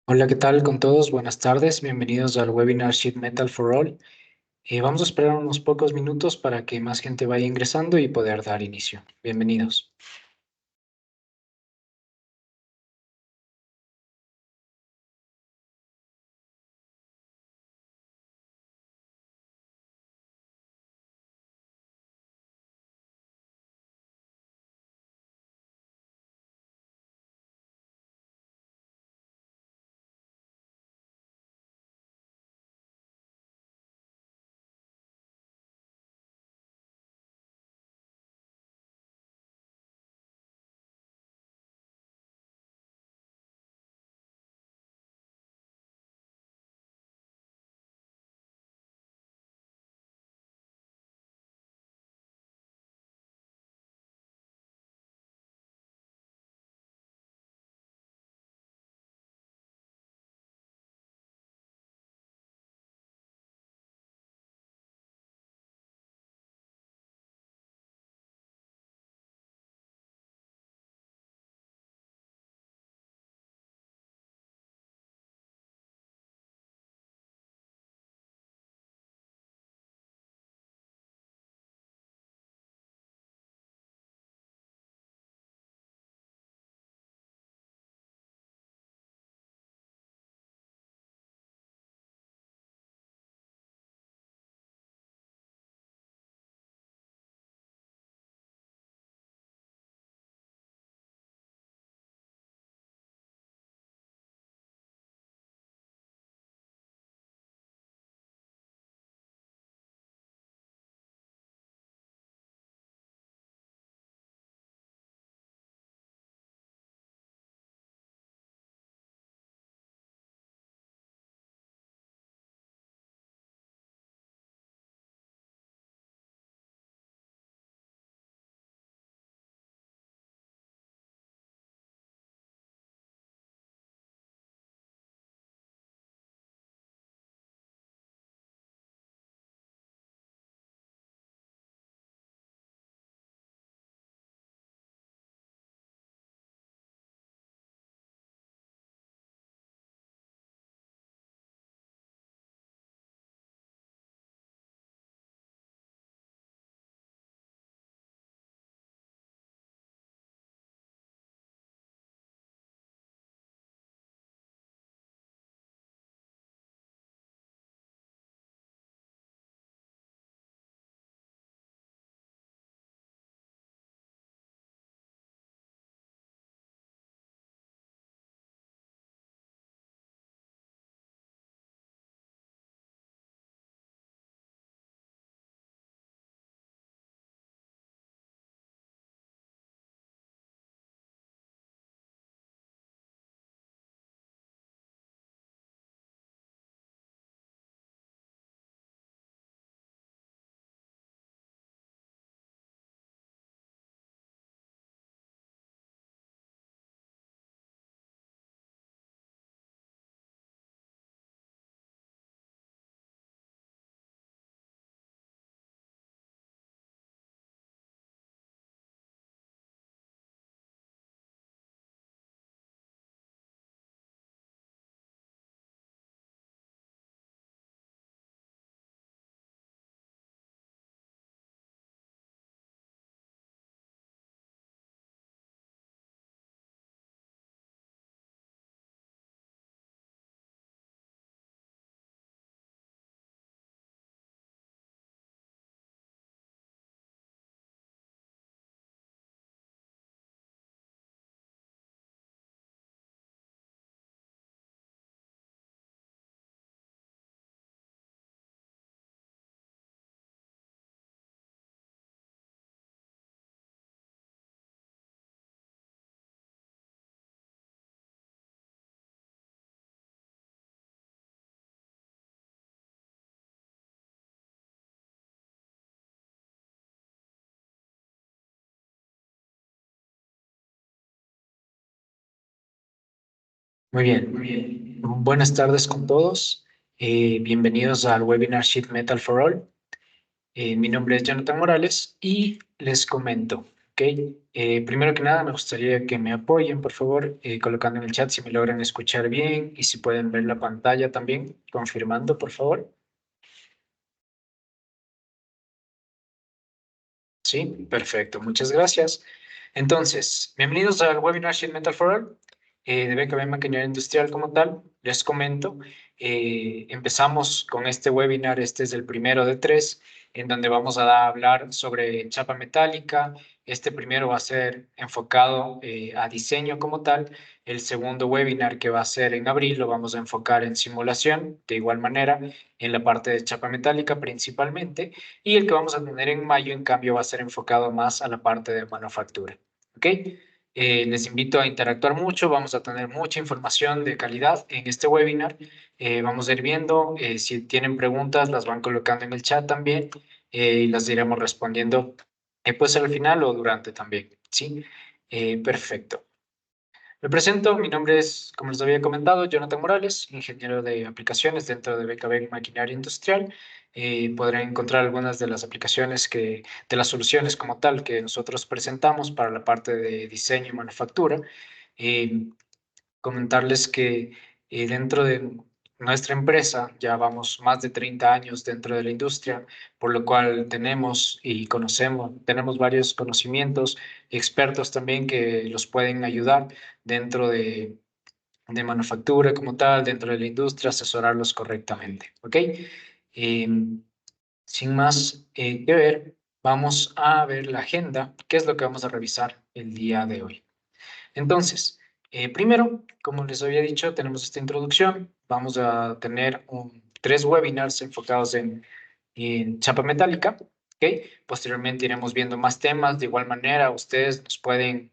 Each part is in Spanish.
Hola, ¿qué tal con todos? Buenas tardes, bienvenidos al webinar Sheet Metal for All. Vamos a esperar unos pocos minutos para que más gente vaya ingresando y poder dar inicio. Bienvenidos. Muy bien, muy bien. Buenas tardes con todos. Bienvenidos al webinar Sheet Metal for All. Mi nombre es Jonathan Morales y les comento. Ok, primero que nada me gustaría que me apoyen, por favor, colocando en el chat si me logran escuchar bien y si pueden ver la pantalla también, confirmando, por favor. Sí, perfecto, muchas gracias. Entonces, bienvenidos al webinar Sheet Metal for All de BKB Maquinaria Industrial como tal. Les comento, empezamos con este webinar, este es el primero de tres, en donde vamos a hablar sobre chapa metálica. Este primero va a ser enfocado a diseño como tal. El segundo webinar que va a ser en abril lo vamos a enfocar en simulación, de igual manera, en la parte de chapa metálica principalmente. Y el que vamos a tener en mayo, en cambio, va a ser enfocado más a la parte de manufactura. ¿Ok? Les invito a interactuar mucho, vamos a tener mucha información de calidad en este webinar. Vamos a ir viendo, si tienen preguntas, las van colocando en el chat también y las iremos respondiendo puede ser al final o durante también. ¿Sí? Perfecto. Me presento, mi nombre es, como les había comentado, Jonathan Morales, ingeniero de aplicaciones dentro de BKB Maquinaria Industrial. Podrán encontrar algunas de las aplicaciones de las soluciones como tal que nosotros presentamos para la parte de diseño y manufactura. Eh, Comentarles que dentro de nuestra empresa ya vamos más de 30 años dentro de la industria, por lo cual tenemos y conocemos, tenemos varios conocimientos, expertos también que los pueden ayudar dentro de manufactura como tal, dentro de la industria, asesorarlos correctamente. ¿Ok? Eh, Sin más que ver, vamos a ver la agenda, qué es lo que vamos a revisar el día de hoy. Entonces, primero, como les había dicho, tenemos esta introducción. Vamos a tener tres webinars enfocados en chapa metálica. ¿Ok? Posteriormente iremos viendo más temas. De igual manera, ustedes nos pueden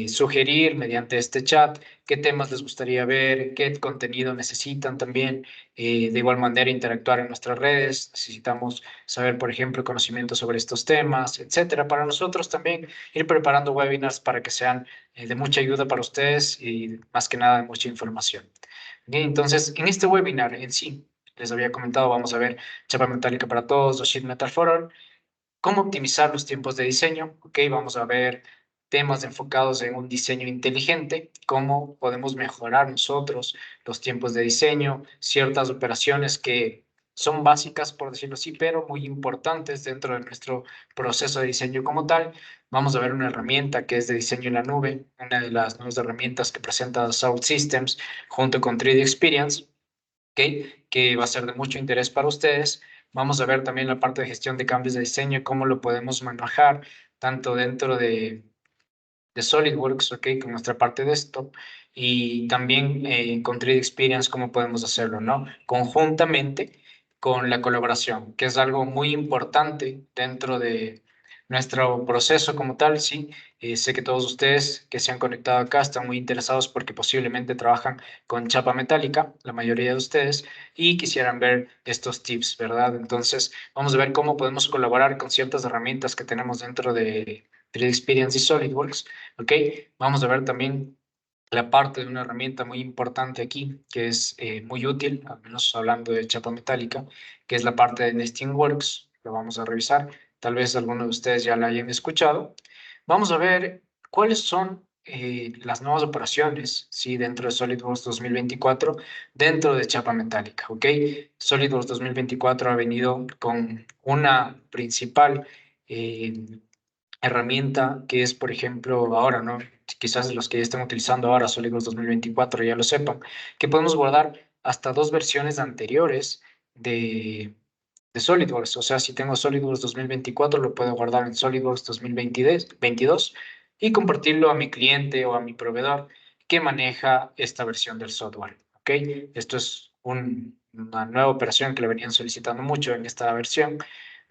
sugerir mediante este chat qué temas les gustaría ver, qué contenido necesitan también. De igual manera, interactuar en nuestras redes. Necesitamos saber, por ejemplo, conocimiento sobre estos temas, etcétera. Para nosotros también ir preparando webinars para que sean de mucha ayuda para ustedes y más que nada de mucha información. Bien, entonces, en este webinar en sí, les había comentado, vamos a ver chapa metálica para todos o sheet metal for all, cómo optimizar los tiempos de diseño. Ok, vamos a ver temas enfocados en un diseño inteligente, cómo podemos mejorar nosotros los tiempos de diseño, ciertas operaciones que son básicas, por decirlo así, pero muy importantes dentro de nuestro proceso de diseño como tal. Vamos a ver una herramienta que es de diseño en la nube, una de las nuevas herramientas que presenta Sound Systems junto con 3D Experience, ¿ok? Que va a ser de mucho interés para ustedes. Vamos a ver también la parte de gestión de cambios de diseño, cómo lo podemos manejar tanto dentro de SolidWorks, ¿ok? Con nuestra parte de esto. Y también con 3D Experience, cómo podemos hacerlo, ¿no? Conjuntamente con la colaboración, que es algo muy importante dentro de nuestro proceso como tal, sí. Sé que todos ustedes que se han conectado acá están muy interesados porque posiblemente trabajan con chapa metálica, la mayoría de ustedes, y quisieran ver estos tips, ¿verdad? Entonces, vamos a ver cómo podemos colaborar con ciertas herramientas que tenemos dentro de 3D Experience y SolidWorks. ¿Ok? Vamos a ver también la parte de una herramienta muy importante aquí, que es muy útil, al menos hablando de chapa metálica, que es la parte de Nesting Works. Lo vamos a revisar. Tal vez algunos de ustedes ya la hayan escuchado. Vamos a ver cuáles son las nuevas operaciones, ¿sí? Dentro de SolidWorks 2024, dentro de chapa metálica, ¿ok? SolidWorks 2024 ha venido con una principal herramienta que es, por ejemplo, ahora, ¿no? Quizás los que ya están utilizando ahora SolidWorks 2024 ya lo sepan, que podemos guardar hasta dos versiones anteriores de SolidWorks. O sea, si tengo SolidWorks 2024, lo puedo guardar en SolidWorks 2022 y compartirlo a mi cliente o a mi proveedor que maneja esta versión del software. ¿Ok? Esto es una nueva operación que le venían solicitando mucho en esta versión.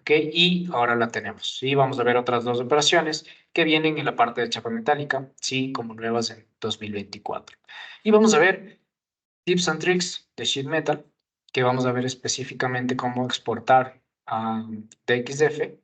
¿Ok? Y ahora la tenemos. Y vamos a ver otras dos operaciones que vienen en la parte de chapa metálica, sí, como nuevas en 2024. Y vamos a ver tips and tricks de sheet metal, que vamos a ver específicamente cómo exportar a DXF,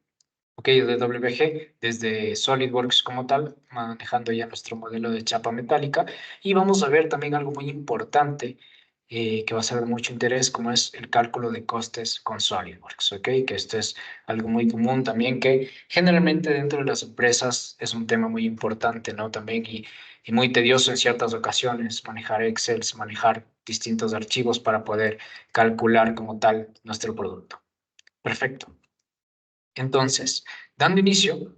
ok, de WG, desde SolidWorks como tal, manejando ya nuestro modelo de chapa metálica. Y vamos a ver también algo muy importante que va a ser de mucho interés, como es el cálculo de costes con SolidWorks, ¿ok? Que esto es algo muy común también, que generalmente dentro de las empresas es un tema muy importante, ¿no? También y muy tedioso en ciertas ocasiones, manejar Excel, manejar distintos archivos para poder calcular como tal nuestro producto. Perfecto. Entonces, dando inicio,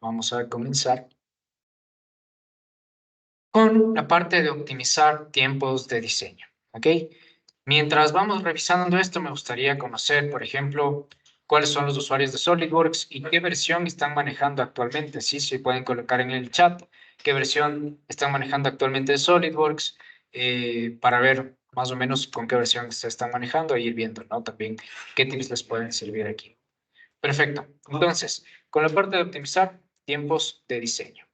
vamos a comenzar con la parte de optimizar tiempos de diseño, ¿ok? Mientras vamos revisando esto, me gustaría conocer, por ejemplo, cuáles son los usuarios de SolidWorks y qué versión están manejando actualmente. Sí, si pueden colocar en el chat qué versión están manejando actualmente de SolidWorks para ver más o menos con qué versión se están manejando e ir viendo, ¿no? También qué tips les pueden servir aquí. Perfecto. Entonces, con la parte de optimizar tiempos de diseño.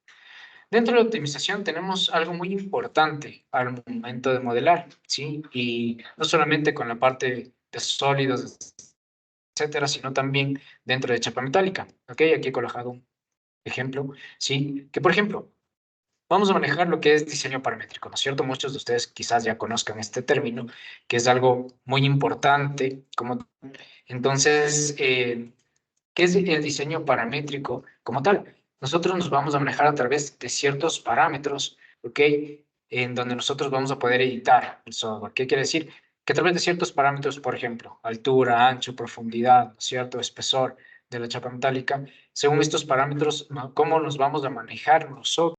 Dentro de la optimización tenemos algo muy importante al momento de modelar, ¿sí? Y no solamente con la parte de sólidos, etcétera, sino también dentro de chapa metálica, ¿ok? Aquí he colocado un ejemplo, ¿sí? Que, por ejemplo, vamos a manejar lo que es diseño paramétrico, ¿no es cierto? Muchos de ustedes quizás ya conozcan este término, que es algo muy importante. Entonces, ¿qué es el diseño paramétrico como tal? Nosotros nos vamos a manejar a través de ciertos parámetros, ¿ok? En donde nosotros vamos a poder editar el software. ¿Qué quiere decir? Que a través de ciertos parámetros, por ejemplo, altura, ancho, profundidad, ¿no es cierto? Espesor de la chapa metálica, según estos parámetros, ¿no? ¿Cómo nos vamos a manejar nosotros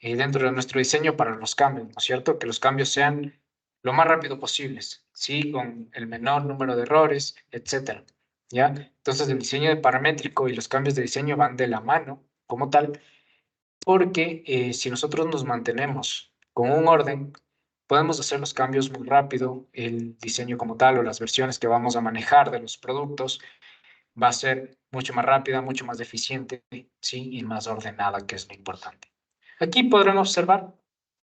dentro de nuestro diseño para los cambios? ¿No es cierto? Que los cambios sean lo más rápido posibles, ¿sí? Con el menor número de errores, etcétera. ¿Ya? Entonces, el diseño de paramétrico y los cambios de diseño van de la mano como tal, porque si nosotros nos mantenemos con un orden, podemos hacer los cambios muy rápido. El diseño como tal o las versiones que vamos a manejar de los productos va a ser mucho más rápida, mucho más eficiente, ¿sí? Y más ordenada, que es lo importante. Aquí podrán observar,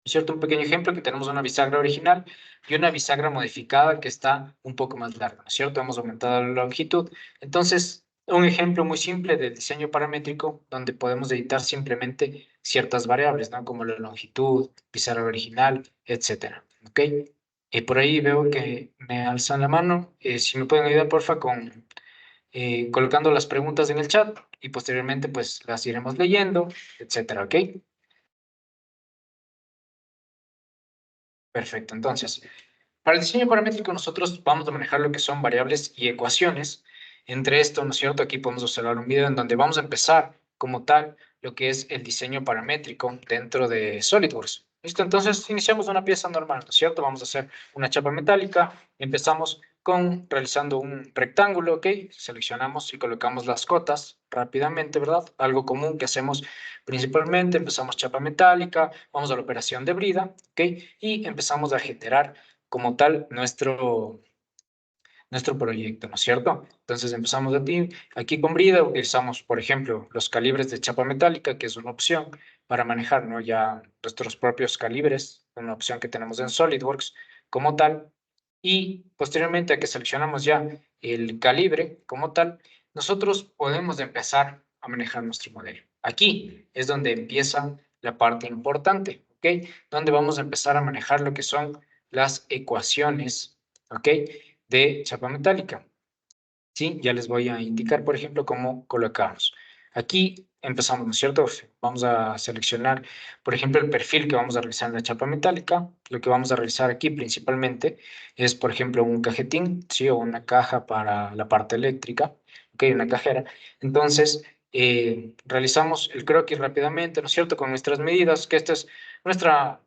¿cierto? Un pequeño ejemplo, que tenemos una bisagra original y una bisagra modificada que está un poco más larga, ¿no es cierto? Hemos aumentado la longitud. Entonces, un ejemplo muy simple de diseño paramétrico donde podemos editar simplemente ciertas variables, ¿no? Como la longitud, bisagra original, etcétera, ¿ok? Por ahí veo que me alzan la mano. Si me pueden ayudar, porfa, con colocando las preguntas en el chat y posteriormente pues las iremos leyendo, etcétera, ¿ok? Perfecto. Entonces, para el diseño paramétrico nosotros vamos a manejar lo que son variables y ecuaciones. Entre esto, ¿no es cierto? Aquí podemos observar un video en donde vamos a empezar como tal lo que es el diseño paramétrico dentro de SolidWorks. ¿Listo? Entonces, iniciamos una pieza normal, ¿no es cierto? Vamos a hacer una chapa metálica. Empezamos con realizando un rectángulo, ¿ok? Seleccionamos y colocamos las cotas rápidamente, ¿verdad? Algo común que hacemos principalmente. Empezamos chapa metálica, vamos a la operación de brida, ¿ok? Y empezamos a generar como tal nuestro proyecto, ¿no es cierto? Entonces empezamos aquí con brida, utilizamos, por ejemplo, los calibres de chapa metálica, que es una opción para manejar, ¿no? Ya nuestros propios calibres, una opción que tenemos en SolidWorks como tal, y posteriormente a que seleccionamos ya el calibre como tal, nosotros podemos empezar a manejar nuestro modelo. Aquí es donde empieza la parte importante, ¿ok? Donde vamos a empezar a manejar lo que son las ecuaciones, ¿ok? De chapa metálica. ¿Sí? Ya les voy a indicar, por ejemplo, cómo colocamos. Aquí empezamos, ¿no es cierto? Vamos a seleccionar, por ejemplo, el perfil que vamos a realizar en la chapa metálica. Lo que vamos a realizar aquí principalmente es, por ejemplo, un cajetín, ¿sí? O una caja para la parte eléctrica, ¿ok? Una cajera. Entonces, realizamos el croquis rápidamente, ¿no es cierto? Con nuestras medidas, que esta es nuestra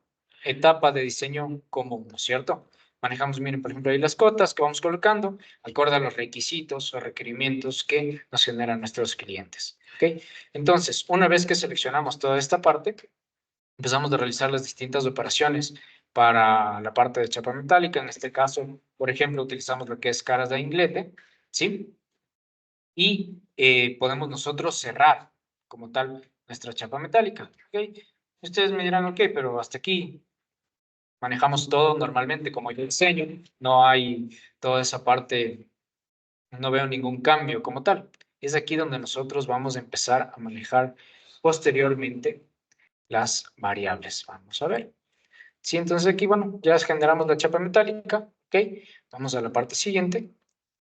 etapa de diseño común, ¿no es cierto? Manejamos, miren, por ejemplo, ahí las cotas que vamos colocando acorde a los requisitos o requerimientos que nos generan nuestros clientes. ¿Ok? Entonces, una vez que seleccionamos toda esta parte, empezamos a realizar las distintas operaciones para la parte de chapa metálica. En este caso, por ejemplo, utilizamos lo que es caras de inglete, ¿sí? Y podemos nosotros cerrar como tal nuestra chapa metálica. ¿Ok? Ustedes me dirán, ok, pero hasta aquí manejamos todo normalmente como yo enseño, no hay toda esa parte, no veo ningún cambio como tal. Es aquí donde nosotros vamos a empezar a manejar posteriormente las variables. Vamos a ver. Sí, entonces aquí, bueno, ya generamos la chapa metálica, ¿ok? Vamos a la parte siguiente,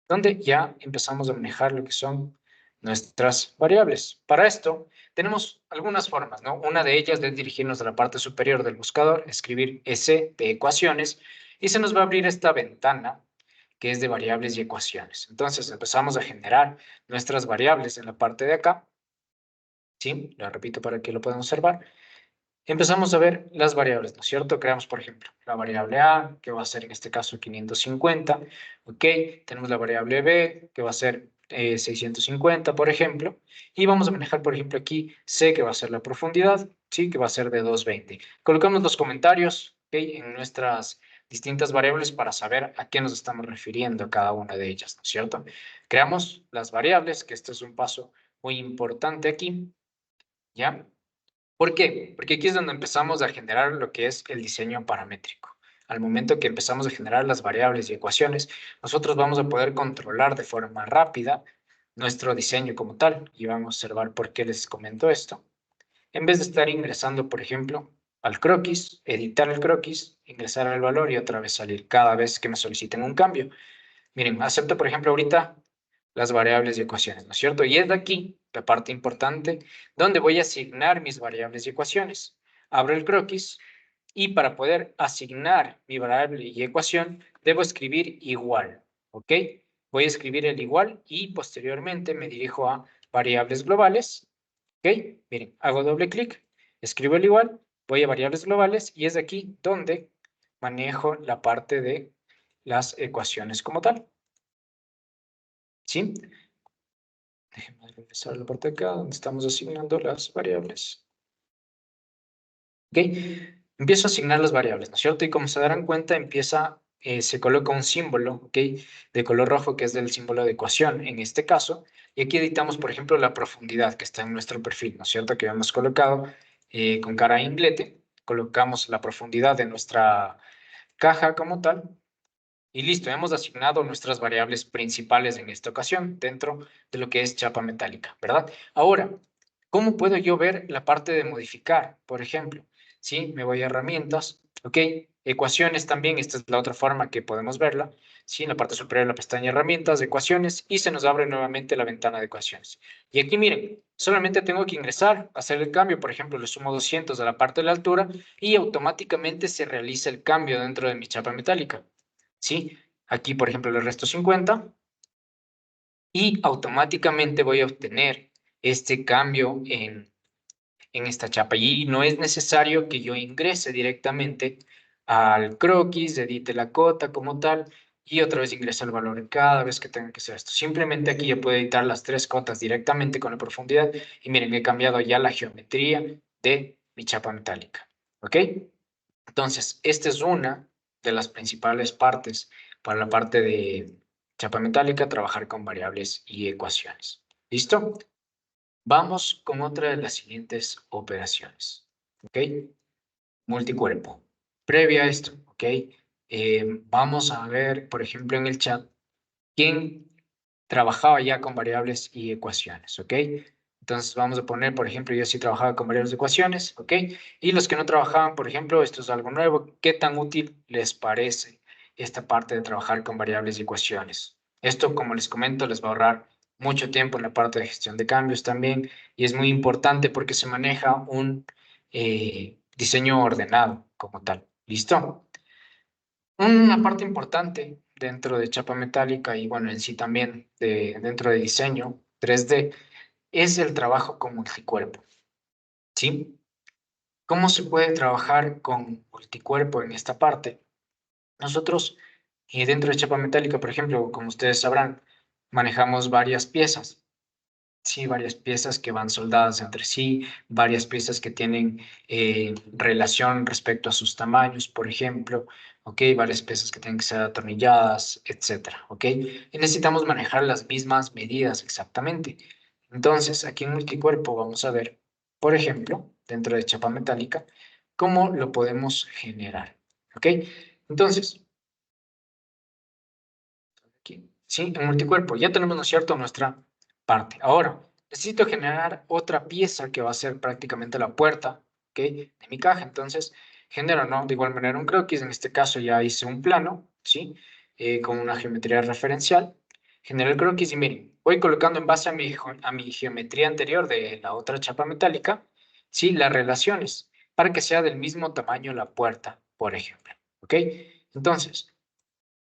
donde ya empezamos a manejar lo que son nuestras variables. Para esto, tenemos algunas formas, ¿no? Una de ellas es dirigirnos a la parte superior del buscador, escribir S de ecuaciones, y se nos va a abrir esta ventana que es de variables y ecuaciones. Entonces, empezamos a generar nuestras variables en la parte de acá, ¿sí? La repito para que lo puedan observar. Empezamos a ver las variables, ¿no es cierto? Creamos, por ejemplo, la variable A, que va a ser en este caso 550, ¿ok? Tenemos la variable B, que va a ser 650, por ejemplo, y vamos a manejar, por ejemplo, aquí C, que va a ser la profundidad, ¿sí? Que va a ser de 220. Colocamos los comentarios, ¿ok? En nuestras distintas variables para saber a qué nos estamos refiriendo a cada una de ellas, ¿no es cierto? Creamos las variables, que este es un paso muy importante aquí, ¿ya? ¿Por qué? Porque aquí es donde empezamos a generar lo que es el diseño paramétrico. Al momento que empezamos a generar las variables y ecuaciones, nosotros vamos a poder controlar de forma rápida nuestro diseño como tal. Y vamos a observar por qué les comento esto. En vez de estar ingresando, por ejemplo, al croquis, editar el croquis, ingresar el valor y otra vez salir cada vez que me soliciten un cambio. Miren, acepto, por ejemplo, ahorita las variables y ecuaciones, ¿no es cierto? Y es de aquí la parte importante donde voy a asignar mis variables y ecuaciones. Abro el croquis y para poder asignar mi variable y ecuación, debo escribir igual, ¿ok? Voy a escribir el igual y posteriormente me dirijo a variables globales, ¿ok? Miren, hago doble clic, escribo el igual, voy a variables globales y es de aquí donde manejo la parte de las ecuaciones como tal. ¿Sí? Déjenme regresar a la parte de acá donde estamos asignando las variables. ¿Ok? Empiezo a asignar las variables, ¿no es cierto? Y como se darán cuenta, se coloca un símbolo, ¿ok? De color rojo, que es del símbolo de ecuación, en este caso. Y aquí editamos, por ejemplo, la profundidad que está en nuestro perfil, ¿no es cierto? Que hemos colocado con cara a inglete. Colocamos la profundidad de nuestra caja como tal. Y listo, hemos asignado nuestras variables principales en esta ocasión dentro de lo que es chapa metálica, ¿verdad? Ahora, ¿cómo puedo yo ver la parte de modificar? Por ejemplo, ¿sí? Me voy a herramientas, ¿ok? Ecuaciones también, esta es la otra forma que podemos verla, ¿sí? En la parte superior de la pestaña herramientas, ecuaciones, y se nos abre nuevamente la ventana de ecuaciones. Y aquí miren, solamente tengo que ingresar, hacer el cambio, por ejemplo, le sumo 200 a la parte de la altura y automáticamente se realiza el cambio dentro de mi chapa metálica. ¿Sí? Aquí, por ejemplo, le resto 50 y automáticamente voy a obtener este cambio en esta chapa. Y no es necesario que yo ingrese directamente al croquis, edite la cota como tal y otra vez ingrese el valor cada vez que tenga que hacer esto. Simplemente aquí ya puedo editar las tres cotas directamente con la profundidad y miren, he cambiado ya la geometría de mi chapa metálica. ¿Ok? Entonces, esta es una de las principales partes para la parte de chapa metálica, trabajar con variables y ecuaciones. ¿Listo? Vamos con otra de las siguientes operaciones. ¿Ok? Multicuerpo. Previa a esto, ¿ok? Vamos a ver, por ejemplo, en el chat, quién trabajaba ya con variables y ecuaciones, ¿ok? Entonces vamos a poner, por ejemplo, yo sí trabajaba con variables y ecuaciones, ¿ok? Y los que no trabajaban, por ejemplo, esto es algo nuevo, ¿qué tan útil les parece esta parte de trabajar con variables y ecuaciones? Esto, como les comento, les va a ahorrar mucho tiempo en la parte de gestión de cambios también y es muy importante porque se maneja un diseño ordenado como tal. ¿Listo? Una parte importante dentro de chapa metálica y bueno, en sí también dentro de diseño 3D es el trabajo con multicuerpo, ¿sí? ¿Cómo se puede trabajar con multicuerpo en esta parte? Nosotros, dentro de chapa metálica, por ejemplo, como ustedes sabrán, manejamos varias piezas. Sí, varias piezas que van soldadas entre sí, varias piezas que tienen relación respecto a sus tamaños, por ejemplo, ¿ok? Varias piezas que tienen que ser atornilladas, etcétera, ¿ok? Y necesitamos manejar las mismas medidas exactamente. Entonces, aquí en multicuerpo vamos a ver, por ejemplo, dentro de chapa metálica, cómo lo podemos generar, ¿ok? Entonces, aquí, sí, en multicuerpo ya tenemos, ¿no es cierto?, nuestra parte. Ahora, necesito generar otra pieza que va a ser prácticamente la puerta, ¿ok?, de mi caja. Entonces, genero, ¿no? De igual manera un croquis, en este caso ya hice un plano, ¿sí? Con una geometría referencial. Generé el croquis y miren, voy colocando en base a mi geometría anterior de la otra chapa metálica, ¿sí? Las relaciones, para que sea del mismo tamaño la puerta, por ejemplo, ¿ok? Entonces,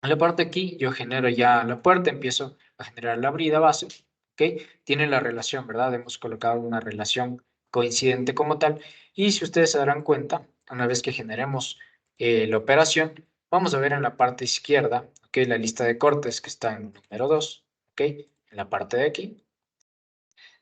en la parte aquí yo genero ya la puerta, empiezo a generar la brida base, ¿ok? Tiene la relación, ¿verdad? Hemos colocado una relación coincidente como tal. Y si ustedes se darán cuenta, una vez que generemos la operación, vamos a ver en la parte izquierda, ¿ok? La lista de cortes que está en número 2, ¿ok? En la parte de aquí.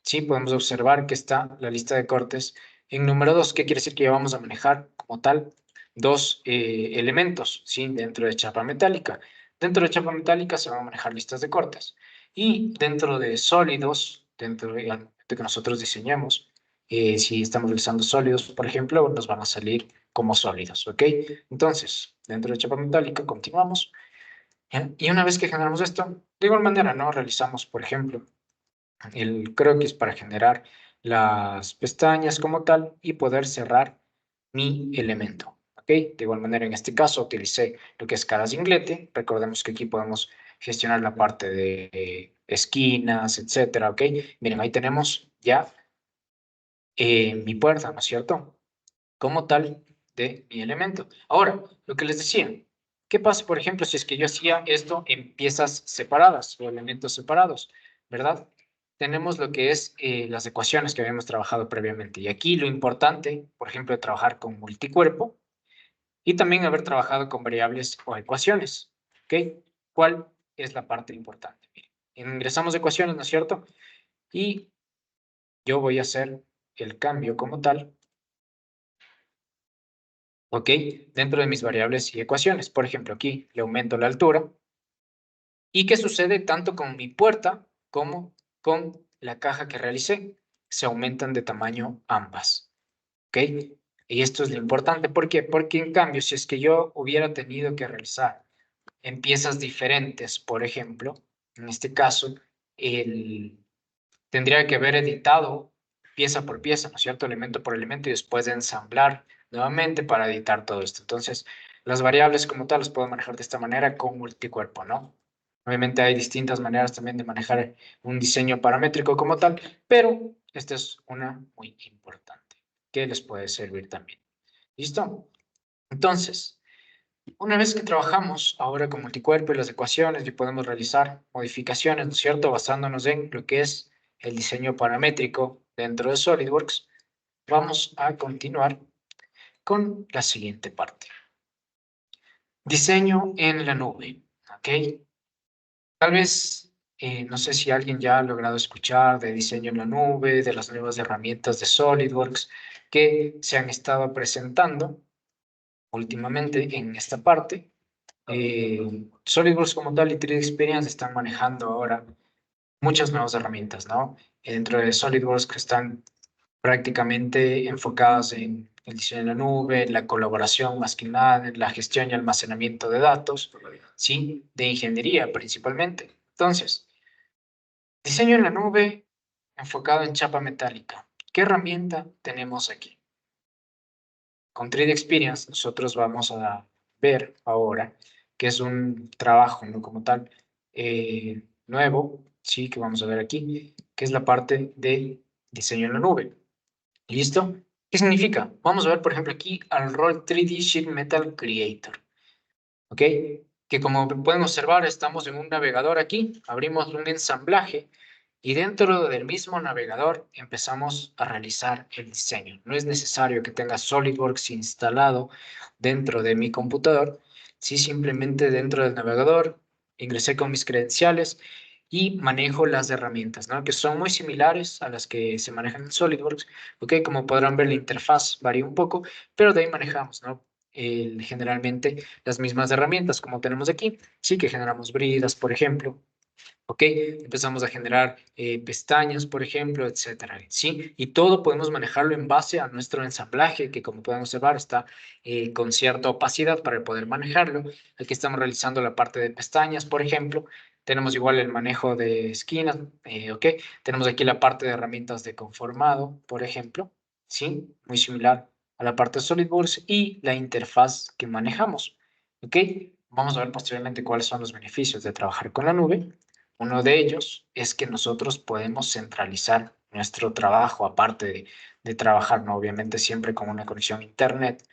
Sí, podemos observar que está la lista de cortes en número 2. ¿Qué quiere decir? Que ya vamos a manejar como tal dos elementos, ¿sí? Dentro de chapa metálica. Dentro de chapa metálica se van a manejar listas de cortes. Y dentro de sólidos, dentro de, al momento que nosotros diseñemos, si estamos utilizando sólidos, por ejemplo, nos van a salir como sólidos, ¿ok? Entonces, dentro de chapa metálica continuamos. ¿Ya? Y una vez que generamos esto, de igual manera, ¿no? Realizamos, por ejemplo, el croquis para generar las pestañas como tal y poder cerrar mi elemento. ¿Ok? De igual manera, en este caso utilicé lo que es caras de inglete. Recordemos que aquí podemos gestionar la parte de esquinas, etcétera. ¿Ok? Miren, ahí tenemos ya mi puerta, ¿no es cierto? Como tal de mi elemento. Ahora, lo que les decía, ¿qué pasa, por ejemplo, si es que yo hacía esto en piezas separadas o elementos separados, ¿verdad? Tenemos lo que es las ecuaciones que habíamos trabajado previamente. Y aquí lo importante, por ejemplo, de trabajar con multicuerpo y también haber trabajado con variables o ecuaciones. ¿Ok? ¿Cuál es la parte importante? Miren, ingresamos ecuaciones, ¿no es cierto? Y yo voy a hacer el cambio como tal, ¿ok? Dentro de mis variables y ecuaciones. Por ejemplo, aquí le aumento la altura. ¿Y qué sucede tanto con mi puerta como con la caja que realicé? Se aumentan de tamaño ambas, ¿ok? Y esto es lo importante. ¿Por qué? Porque en cambio, si es que yo hubiera tenido que realizar en piezas diferentes, por ejemplo, en este caso, tendría que haber editado pieza por pieza, ¿no es cierto? Elemento por elemento y después de ensamblar nuevamente para editar todo esto. Entonces, las variables como tal las puedo manejar de esta manera con multicuerpo, ¿no? Obviamente hay distintas maneras también de manejar un diseño paramétrico como tal, pero esta es una muy importante que les puede servir también. ¿Listo? Entonces, una vez que trabajamos ahora con multicuerpo y las ecuaciones y podemos realizar modificaciones, ¿no es cierto? Basándonos en lo que es el diseño paramétrico dentro de SolidWorks, vamos a continuar con la siguiente parte. Diseño en la nube, ¿ok? Tal vez, no sé si alguien ya ha logrado escuchar de diseño en la nube, de las nuevas herramientas de SolidWorks que se han estado presentando últimamente en esta parte. SolidWorks como tal y 3D Experience están manejando ahora muchas nuevas herramientas, ¿no? Dentro de SolidWorks que están prácticamente enfocadas en el diseño en la nube, la colaboración más que nada, en la gestión y almacenamiento de datos, ¿sí? De ingeniería principalmente. Entonces, diseño en la nube enfocado en chapa metálica. ¿Qué herramienta tenemos aquí? Con 3D Experience nosotros vamos a ver ahora que es un trabajo, ¿no? Como tal, nuevo, sí, que vamos a ver aquí, que es la parte de diseño en la nube. ¿Listo? ¿Qué significa? Vamos a ver, por ejemplo, aquí al rol 3D Sheet Metal Creator, ¿ok? Que como pueden observar, estamos en un navegador aquí, abrimos un ensamblaje y dentro del mismo navegador empezamos a realizar el diseño. No es necesario que tenga SolidWorks instalado dentro de mi computador, sí, simplemente dentro del navegador ingresé con mis credenciales y manejo las herramientas, ¿no? Que son muy similares a las que se manejan en SolidWorks, ¿ok? Como podrán ver, la interfaz varía un poco, pero de ahí manejamos, ¿no? Generalmente las mismas herramientas como tenemos aquí, sí que generamos bridas, por ejemplo, ¿ok? Empezamos a generar pestañas, por ejemplo, etcétera, ¿sí? Y todo podemos manejarlo en base a nuestro ensamblaje, que como pueden observar está con cierta opacidad para poder manejarlo. Aquí estamos realizando la parte de pestañas, por ejemplo. Tenemos igual el manejo de esquinas, ¿ok? Tenemos aquí la parte de herramientas de conformado, por ejemplo, ¿sí? Muy similar a la parte de SolidWorks y la interfaz que manejamos. ¿Ok? Vamos a ver posteriormente cuáles son los beneficios de trabajar con la nube. Uno de ellos es que nosotros podemos centralizar nuestro trabajo, aparte de trabajar, ¿no? Obviamente siempre con una conexión a Internet,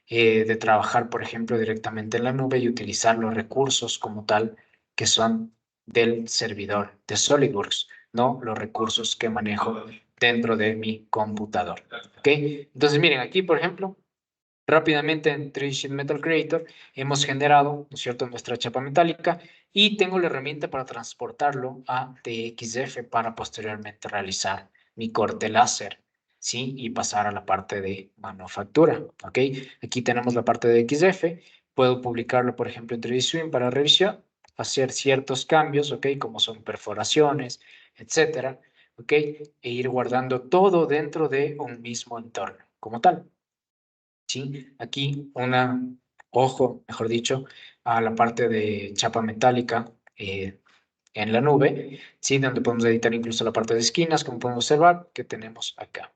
de trabajar, por ejemplo, directamente en la nube y utilizar los recursos como tal que son del servidor de SolidWorks, no los recursos que manejo dentro de mi computador. ¿Ok? Entonces, miren, aquí, por ejemplo, rápidamente en 3D Sheet Metal Creator hemos generado, ¿no es cierto?, nuestra chapa metálica y tengo la herramienta para transportarlo a TXF para posteriormente realizar mi corte láser, ¿sí? Y pasar a la parte de manufactura, ¿ok? Aquí tenemos la parte de XF, puedo publicarlo, por ejemplo, en 3D Swim para revisión, hacer ciertos cambios, ¿ok? Como son perforaciones, etcétera, ¿ok? E ir guardando todo dentro de un mismo entorno como tal. ¿Sí? Aquí ojo, mejor dicho, a la parte de chapa metálica en la nube, ¿sí? Donde podemos editar incluso la parte de esquinas, como podemos observar, que tenemos acá.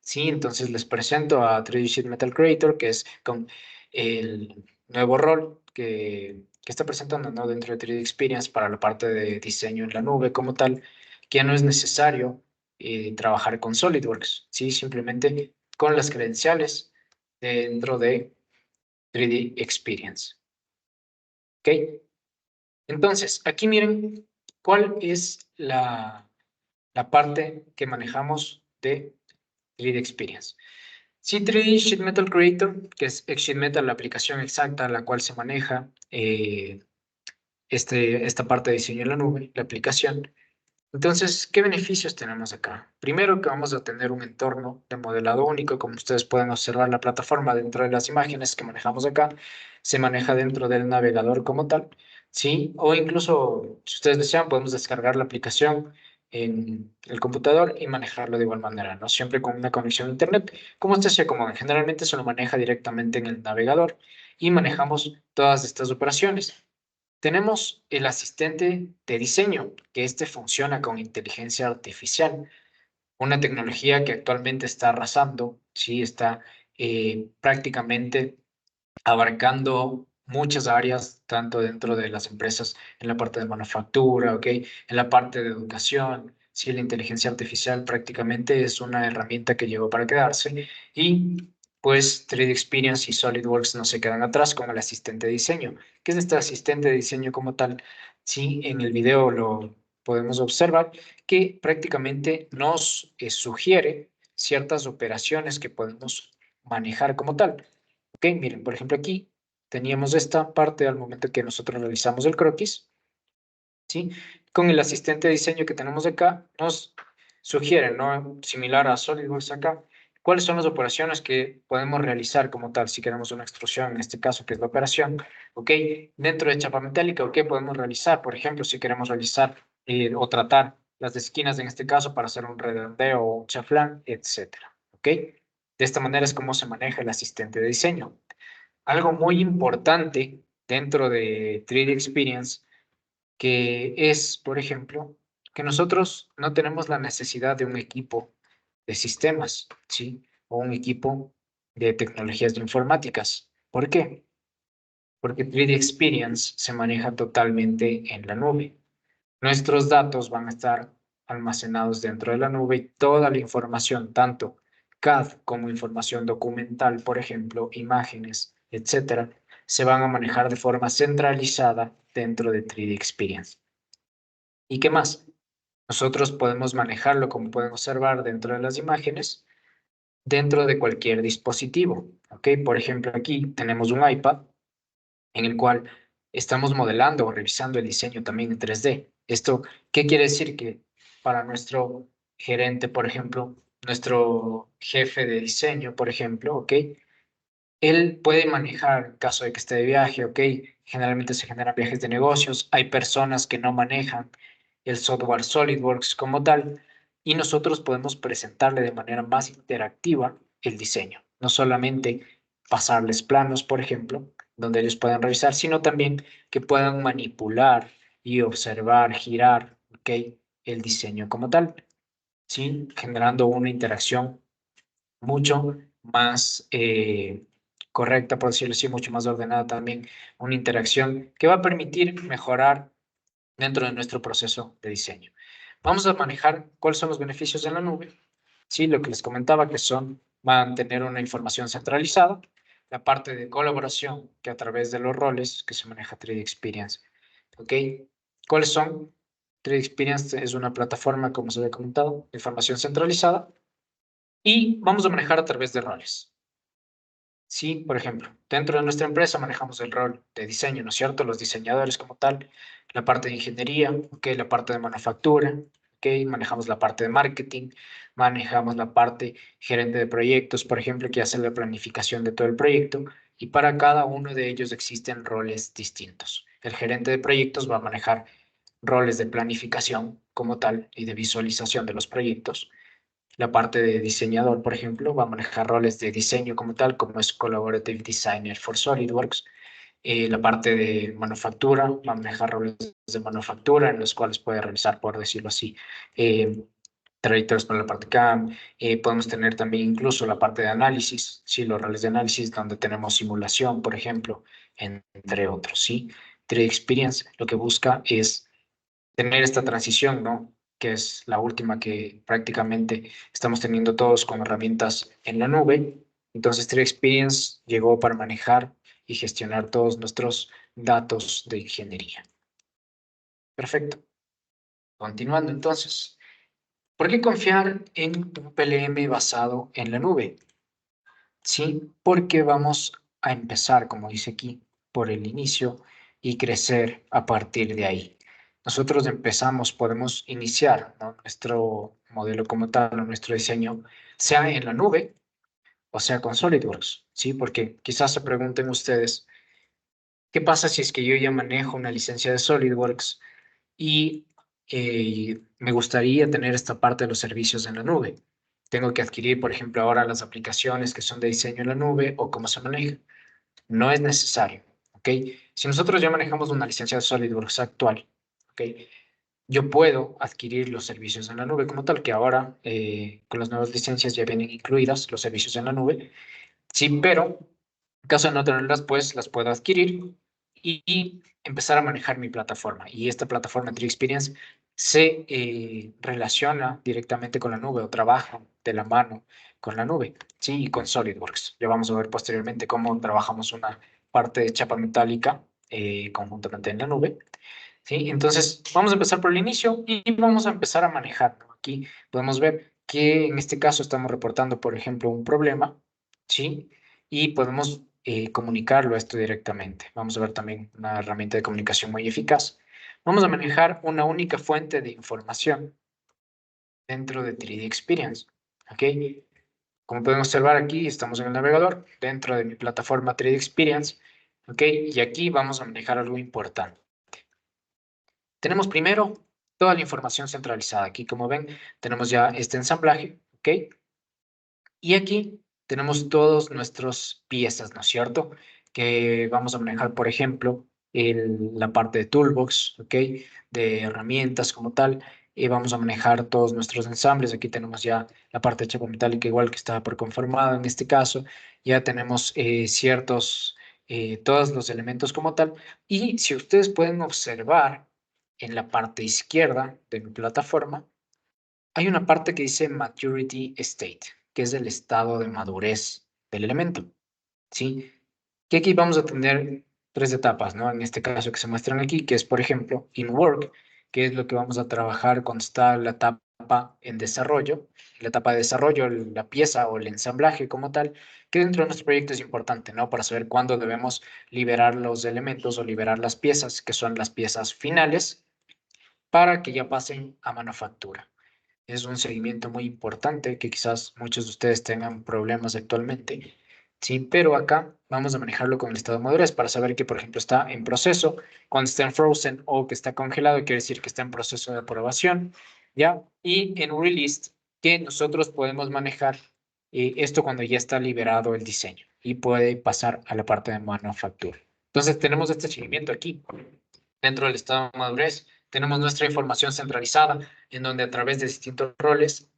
¿Sí? Entonces les presento a 3D Sheet Metal Creator, que es con el nuevo rol que está presentando, ¿no? Dentro de 3D Experience para la parte de diseño en la nube como tal, que ya no es necesario trabajar con SolidWorks, ¿sí? Simplemente con las credenciales dentro de 3D Experience. ¿Ok? Entonces, aquí miren cuál es la parte que manejamos de 3D Experience. Sí, 3D Sheet Metal Creator, que es Sheet Metal, la aplicación exacta a la cual se maneja esta parte de diseño en la nube, la aplicación. Entonces, ¿qué beneficios tenemos acá? Primero que vamos a tener un entorno de modelado único, como ustedes pueden observar la plataforma dentro de las imágenes que manejamos acá, se maneja dentro del navegador como tal, ¿sí? O incluso, si ustedes desean, podemos descargar la aplicación en el computador y manejarlo de igual manera, ¿no? Siempre con una conexión a Internet, como usted se acomoda. Generalmente se lo maneja directamente en el navegador y manejamos todas estas operaciones. Tenemos el asistente de diseño, que este funciona con inteligencia artificial, una tecnología que actualmente está arrasando, sí, está prácticamente abarcando muchas áreas, tanto dentro de las empresas, en la parte de manufactura, ¿ok? En la parte de educación. Sí, la inteligencia artificial prácticamente es una herramienta que llegó para quedarse y pues 3D Experience y SolidWorks no se quedan atrás con el asistente de diseño. ¿Qué es este asistente de diseño como tal? Sí, en el video lo podemos observar que prácticamente nos sugiere ciertas operaciones que podemos manejar como tal. Ok, miren, por ejemplo, aquí teníamos esta parte al momento que nosotros realizamos el croquis, ¿sí? Con el asistente de diseño que tenemos acá, nos sugiere, ¿no? Similar a SolidWorks acá, cuáles son las operaciones que podemos realizar como tal, si queremos una extrusión, en este caso, que es la operación, ¿ok? Dentro de chapa metálica, ¿ok? Podemos realizar, por ejemplo, si queremos realizar o tratar las esquinas en este caso para hacer un redondeo o un chaflán, etcétera, ¿ok? De esta manera es como se maneja el asistente de diseño. Algo muy importante dentro de 3D Experience, que es, por ejemplo, que nosotros no tenemos la necesidad de un equipo de sistemas, ¿sí? O un equipo de tecnologías de informáticas. ¿Por qué? Porque 3D Experience se maneja totalmente en la nube. Nuestros datos van a estar almacenados dentro de la nube y toda la información, tanto CAD como información documental, por ejemplo, imágenes, etcétera, se van a manejar de forma centralizada dentro de 3D Experience. ¿Y qué más? Nosotros podemos manejarlo, como pueden observar, dentro de las imágenes, dentro de cualquier dispositivo. ¿Ok? Por ejemplo, aquí tenemos un iPad en el cual estamos modelando o revisando el diseño también en 3D. ¿Esto qué quiere decir? Que para nuestro gerente, por ejemplo, nuestro jefe de diseño, por ejemplo, ¿ok? Él puede manejar en caso de que esté de viaje, ¿ok? Generalmente se generan viajes de negocios, hay personas que no manejan el software SolidWorks como tal, y nosotros podemos presentarle de manera más interactiva el diseño. No solamente pasarles planos, por ejemplo, donde ellos puedan revisar, sino también que puedan manipular y observar, girar, ¿ok? El diseño como tal, ¿sí? Generando una interacción mucho más correcta, por decirlo así, mucho más ordenada también, una interacción que va a permitir mejorar dentro de nuestro proceso de diseño. Vamos a manejar cuáles son los beneficios de la nube. Sí, lo que les comentaba que son mantener una información centralizada, la parte de colaboración que a través de los roles que se maneja 3D Experience. ¿Ok? ¿Cuáles son? 3D Experience es una plataforma, como se había comentado, de información centralizada y vamos a manejar a través de roles. Sí, por ejemplo, dentro de nuestra empresa manejamos el rol de diseño, ¿no es cierto? Los diseñadores como tal, la parte de ingeniería, ¿ok? La parte de manufactura, ¿ok? Manejamos la parte de marketing, manejamos la parte gerente de proyectos, por ejemplo, que hace la planificación de todo el proyecto y para cada uno de ellos existen roles distintos. El gerente de proyectos va a manejar roles de planificación como tal y de visualización de los proyectos. La parte de diseñador, por ejemplo, va a manejar roles de diseño como tal, como es Collaborative Designer for SolidWorks. La parte de manufactura va a manejar roles de manufactura en los cuales puede realizar, por decirlo así, eh, trayectorias para la parte CAM. Podemos tener también incluso la parte de análisis, sí, los roles de análisis donde tenemos simulación, por ejemplo, entre otros, sí. 3D Experience lo que busca es tener esta transición, ¿no? Que es la última que prácticamente estamos teniendo todos con herramientas en la nube. Entonces, 3 Experience llegó para manejar y gestionar todos nuestros datos de ingeniería. Perfecto. Continuando entonces, ¿por qué confiar en un PLM basado en la nube? Sí, porque vamos a empezar, como dice aquí, por el inicio y crecer a partir de ahí. Nosotros empezamos, podemos iniciar, ¿no?, nuestro modelo como tal, o nuestro diseño, sea en la nube o sea con SolidWorks, ¿sí? Porque quizás se pregunten ustedes, ¿qué pasa si es que yo ya manejo una licencia de SolidWorks y me gustaría tener esta parte de los servicios en la nube? Tengo que adquirir, por ejemplo, ahora las aplicaciones que son de diseño en la nube o cómo se maneja. No es necesario, ¿ok? Si nosotros ya manejamos una licencia de SolidWorks actual, ¿ok? Yo puedo adquirir los servicios en la nube como tal, que ahora con las nuevas licencias ya vienen incluidas los servicios en la nube. Sí, pero en caso de no tenerlas, pues las puedo adquirir y empezar a manejar mi plataforma. Y esta plataforma 3 Experience se relaciona directamente con la nube o trabaja de la mano con la nube, ¿sí? Y con SolidWorks. Ya vamos a ver posteriormente cómo trabajamos una parte de chapa metálica conjuntamente en la nube, ¿sí? Entonces, vamos a empezar por el inicio y vamos a empezar a manejar, ¿no? Aquí podemos ver que en este caso estamos reportando, por ejemplo, un problema, ¿sí? Y podemos comunicarlo a esto directamente. Vamos a ver también una herramienta de comunicación muy eficaz. Vamos a manejar una única fuente de información dentro de 3D Experience, ¿ok? Como pueden observar aquí, estamos en el navegador, dentro de mi plataforma 3D Experience, ¿ok? Y aquí vamos a manejar algo importante. Tenemos primero toda la información centralizada. Aquí, como ven, tenemos ya este ensamblaje, ¿ok? Y aquí tenemos todas nuestras piezas, ¿no es cierto? Que vamos a manejar, por ejemplo, la parte de toolbox, ¿ok? De herramientas como tal. Y vamos a manejar todos nuestros ensambles. Aquí tenemos ya la parte de chapa metálica igual que está por conformada en este caso. Ya tenemos todos los elementos como tal. Y si ustedes pueden observar en la parte izquierda de mi plataforma, hay una parte que dice Maturity State, que es el estado de madurez del elemento, ¿sí? Que aquí vamos a tener tres etapas, ¿no? En este caso que se muestran aquí, que es, por ejemplo, in work, que es lo que vamos a trabajar cuando está la etapa en desarrollo, la etapa de desarrollo, la pieza o el ensamblaje como tal, que dentro de nuestro proyecto es importante, ¿no? Para saber cuándo debemos liberar los elementos o liberar las piezas, que son las piezas finales, para que ya pasen a manufactura. Es un seguimiento muy importante que quizás muchos de ustedes tengan problemas actualmente, sí, pero acá vamos a manejarlo con el estado de madurez para saber que, por ejemplo, está en proceso. Cuando está en frozen o que está congelado, quiere decir que está en proceso de aprobación, ¿ya? Y en release, que nosotros podemos manejar esto cuando ya está liberado el diseño y puede pasar a la parte de manufactura. Entonces, tenemos este seguimiento aquí. Dentro del estado de madurez, tenemos nuestra información centralizada, en donde a través de distintos roles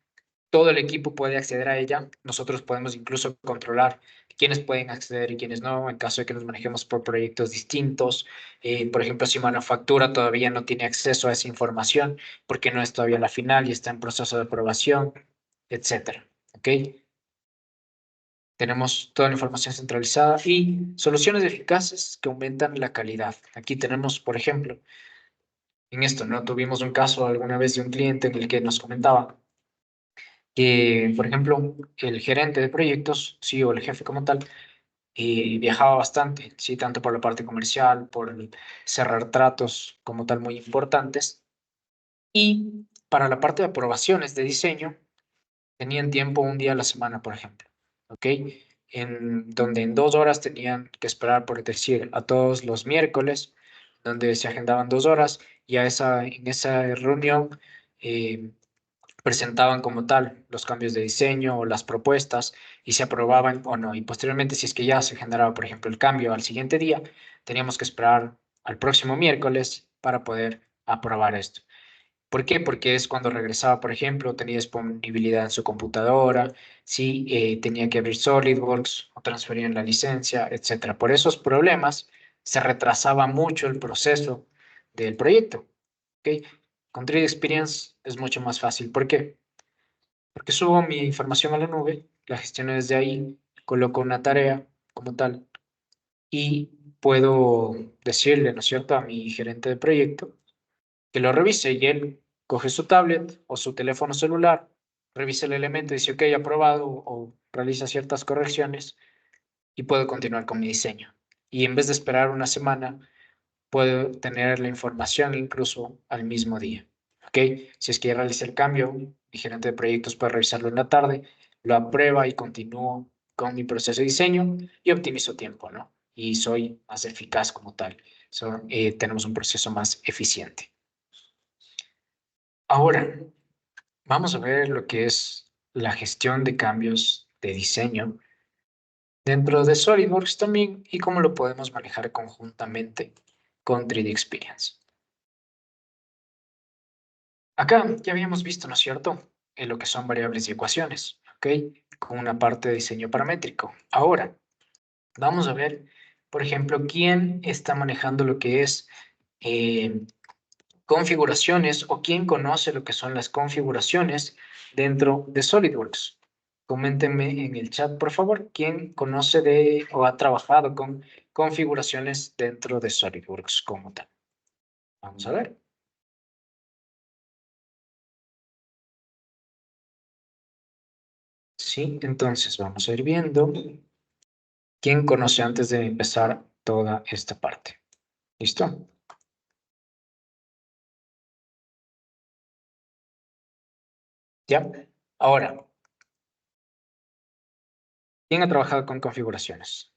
todo el equipo puede acceder a ella. Nosotros podemos incluso controlar quiénes pueden acceder y quiénes no, en caso de que nos manejemos por proyectos distintos. Por ejemplo, si manufactura todavía no tiene acceso a esa información porque no es todavía la final y está en proceso de aprobación, etcétera. ¿Ok? Tenemos toda la información centralizada y soluciones eficaces que aumentan la calidad. Aquí tenemos, por ejemplo, en esto, ¿no? Tuvimos un caso alguna vez de un cliente en el que nos comentaba que, por ejemplo, el gerente de proyectos, sí, o el jefe como tal, viajaba bastante, sí, tanto por la parte comercial, por cerrar tratos como tal muy importantes. Y para la parte de aprobaciones de diseño, tenían tiempo un día a la semana, por ejemplo, ¿ok? En donde en 2 horas tenían que esperar, por decir, a todos los miércoles, donde se agendaban 2 horas y en esa reunión eh, presentaban como tal los cambios de diseño o las propuestas y se aprobaban o no. Y posteriormente, si es que ya se generaba, por ejemplo, el cambio al siguiente día, teníamos que esperar al próximo miércoles para poder aprobar esto. ¿Por qué? Porque es cuando regresaba, por ejemplo, tenía disponibilidad en su computadora, si tenía que abrir SolidWorks o transferían la licencia, etcétera. Por esos problemas se retrasaba mucho el proceso del proyecto. ¿Ok? Con 3D Experience es mucho más fácil. ¿Por qué? Porque subo mi información a la nube, la gestiono desde ahí, coloco una tarea como tal y puedo decirle, ¿no es cierto?, a mi gerente de proyecto que lo revise y él coge su tablet o su teléfono celular, revisa el elemento, dice, ok, aprobado o realiza ciertas correcciones y puedo continuar con mi diseño. Y en vez de esperar una semana, puedo tener la información incluso al mismo día. ¿Ok? Si es que ya realicé el cambio, mi gerente de proyectos puede revisarlo en la tarde, lo aprueba y continúo con mi proceso de diseño y optimizo tiempo, ¿no? Y soy más eficaz como tal. Tenemos un proceso más eficiente. Ahora, vamos a ver lo que es la gestión de cambios de diseño dentro de SolidWorks también y cómo lo podemos manejar conjuntamente con 3D Experience. Acá ya habíamos visto, ¿no es cierto?, en lo que son variables y ecuaciones, ¿ok? Con una parte de diseño paramétrico. Ahora, vamos a ver, por ejemplo, quién está manejando lo que es eh, configuraciones o quién conoce lo que son las configuraciones dentro de SolidWorks. Coméntenme en el chat, por favor, quién conoce o ha trabajado con configuraciones dentro de SolidWorks como tal. Vamos a ver. Sí, entonces vamos a ir viendo quién conoce antes de empezar toda esta parte. ¿Listo? ¿Ya? Ahora, ¿quién ha trabajado con configuraciones?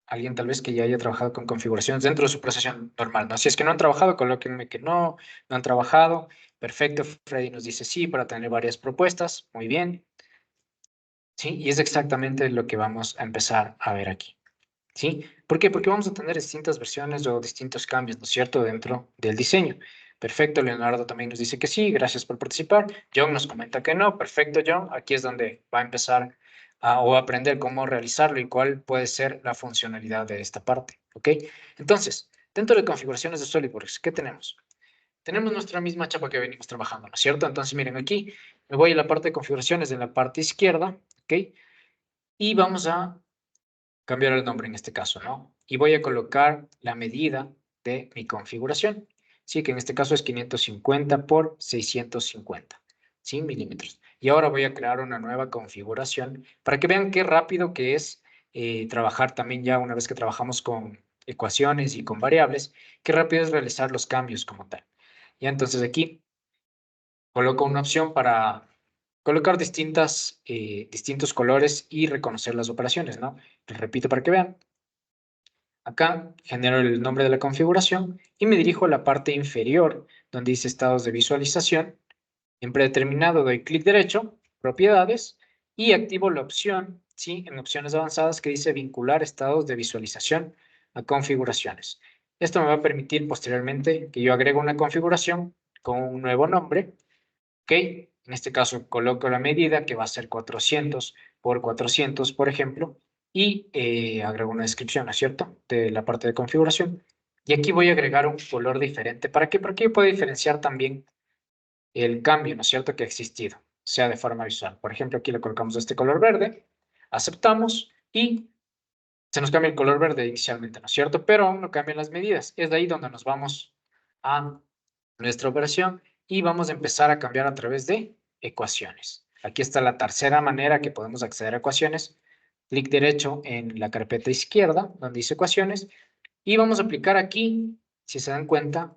Alguien tal vez que ya haya trabajado con configuraciones dentro de su proceso normal, ¿no? Si es que no han trabajado, colóquenme que no han trabajado. Perfecto, Freddy nos dice sí para tener varias propuestas. Muy bien. Sí, y es exactamente lo que vamos a empezar a ver aquí. ¿Sí? ¿Por qué? Porque vamos a tener distintas versiones o distintos cambios, ¿no es cierto?, dentro del diseño. Perfecto, Leonardo también nos dice que sí, gracias por participar. John nos comenta que no. Perfecto, John. Aquí es donde va a empezar o a aprender cómo realizarlo y cuál puede ser la funcionalidad de esta parte, ¿ok? Entonces, dentro de configuraciones de SolidWorks, ¿qué tenemos? Tenemos nuestra misma chapa que venimos trabajando, ¿no es cierto? Entonces, miren, aquí me voy a la parte de configuraciones en la parte izquierda, ¿ok? Y vamos a cambiar el nombre en este caso, ¿no? Y voy a colocar la medida de mi configuración. Sí, que en este caso es 550 por 650, ¿sí? Milímetros. Y ahora voy a crear una nueva configuración para que vean qué rápido que es trabajar también ya una vez que trabajamos con ecuaciones y con variables, qué rápido es realizar los cambios como tal. Ya entonces aquí coloco una opción para colocar distintos colores y reconocer las operaciones, ¿no? Les repito para que vean. Acá genero el nombre de la configuración y me dirijo a la parte inferior donde dice estados de visualización. En predeterminado doy clic derecho, propiedades, y activo la opción, ¿sí?, en opciones avanzadas que dice vincular estados de visualización a configuraciones. Esto me va a permitir posteriormente que yo agregue una configuración con un nuevo nombre ¿ok? En este caso coloco la medida que va a ser 400 por 400, por ejemplo, y agrego una descripción, ¿no es cierto?, de la parte de configuración. Y aquí voy a agregar un color diferente. ¿Para qué? Porque yo puedo diferenciar también el cambio, ¿no es cierto?, que ha existido, sea de forma visual. Por ejemplo, aquí le colocamos este color verde, aceptamos y se nos cambia el color verde inicialmente, ¿no es cierto? Pero aún no cambian las medidas. Es de ahí donde nos vamos a nuestra operación y vamos a empezar a cambiar a través de ecuaciones. Aquí está la tercera manera que podemos acceder a ecuaciones. Clic derecho en la carpeta izquierda, donde dice ecuaciones, y vamos a aplicar aquí, si se dan cuenta,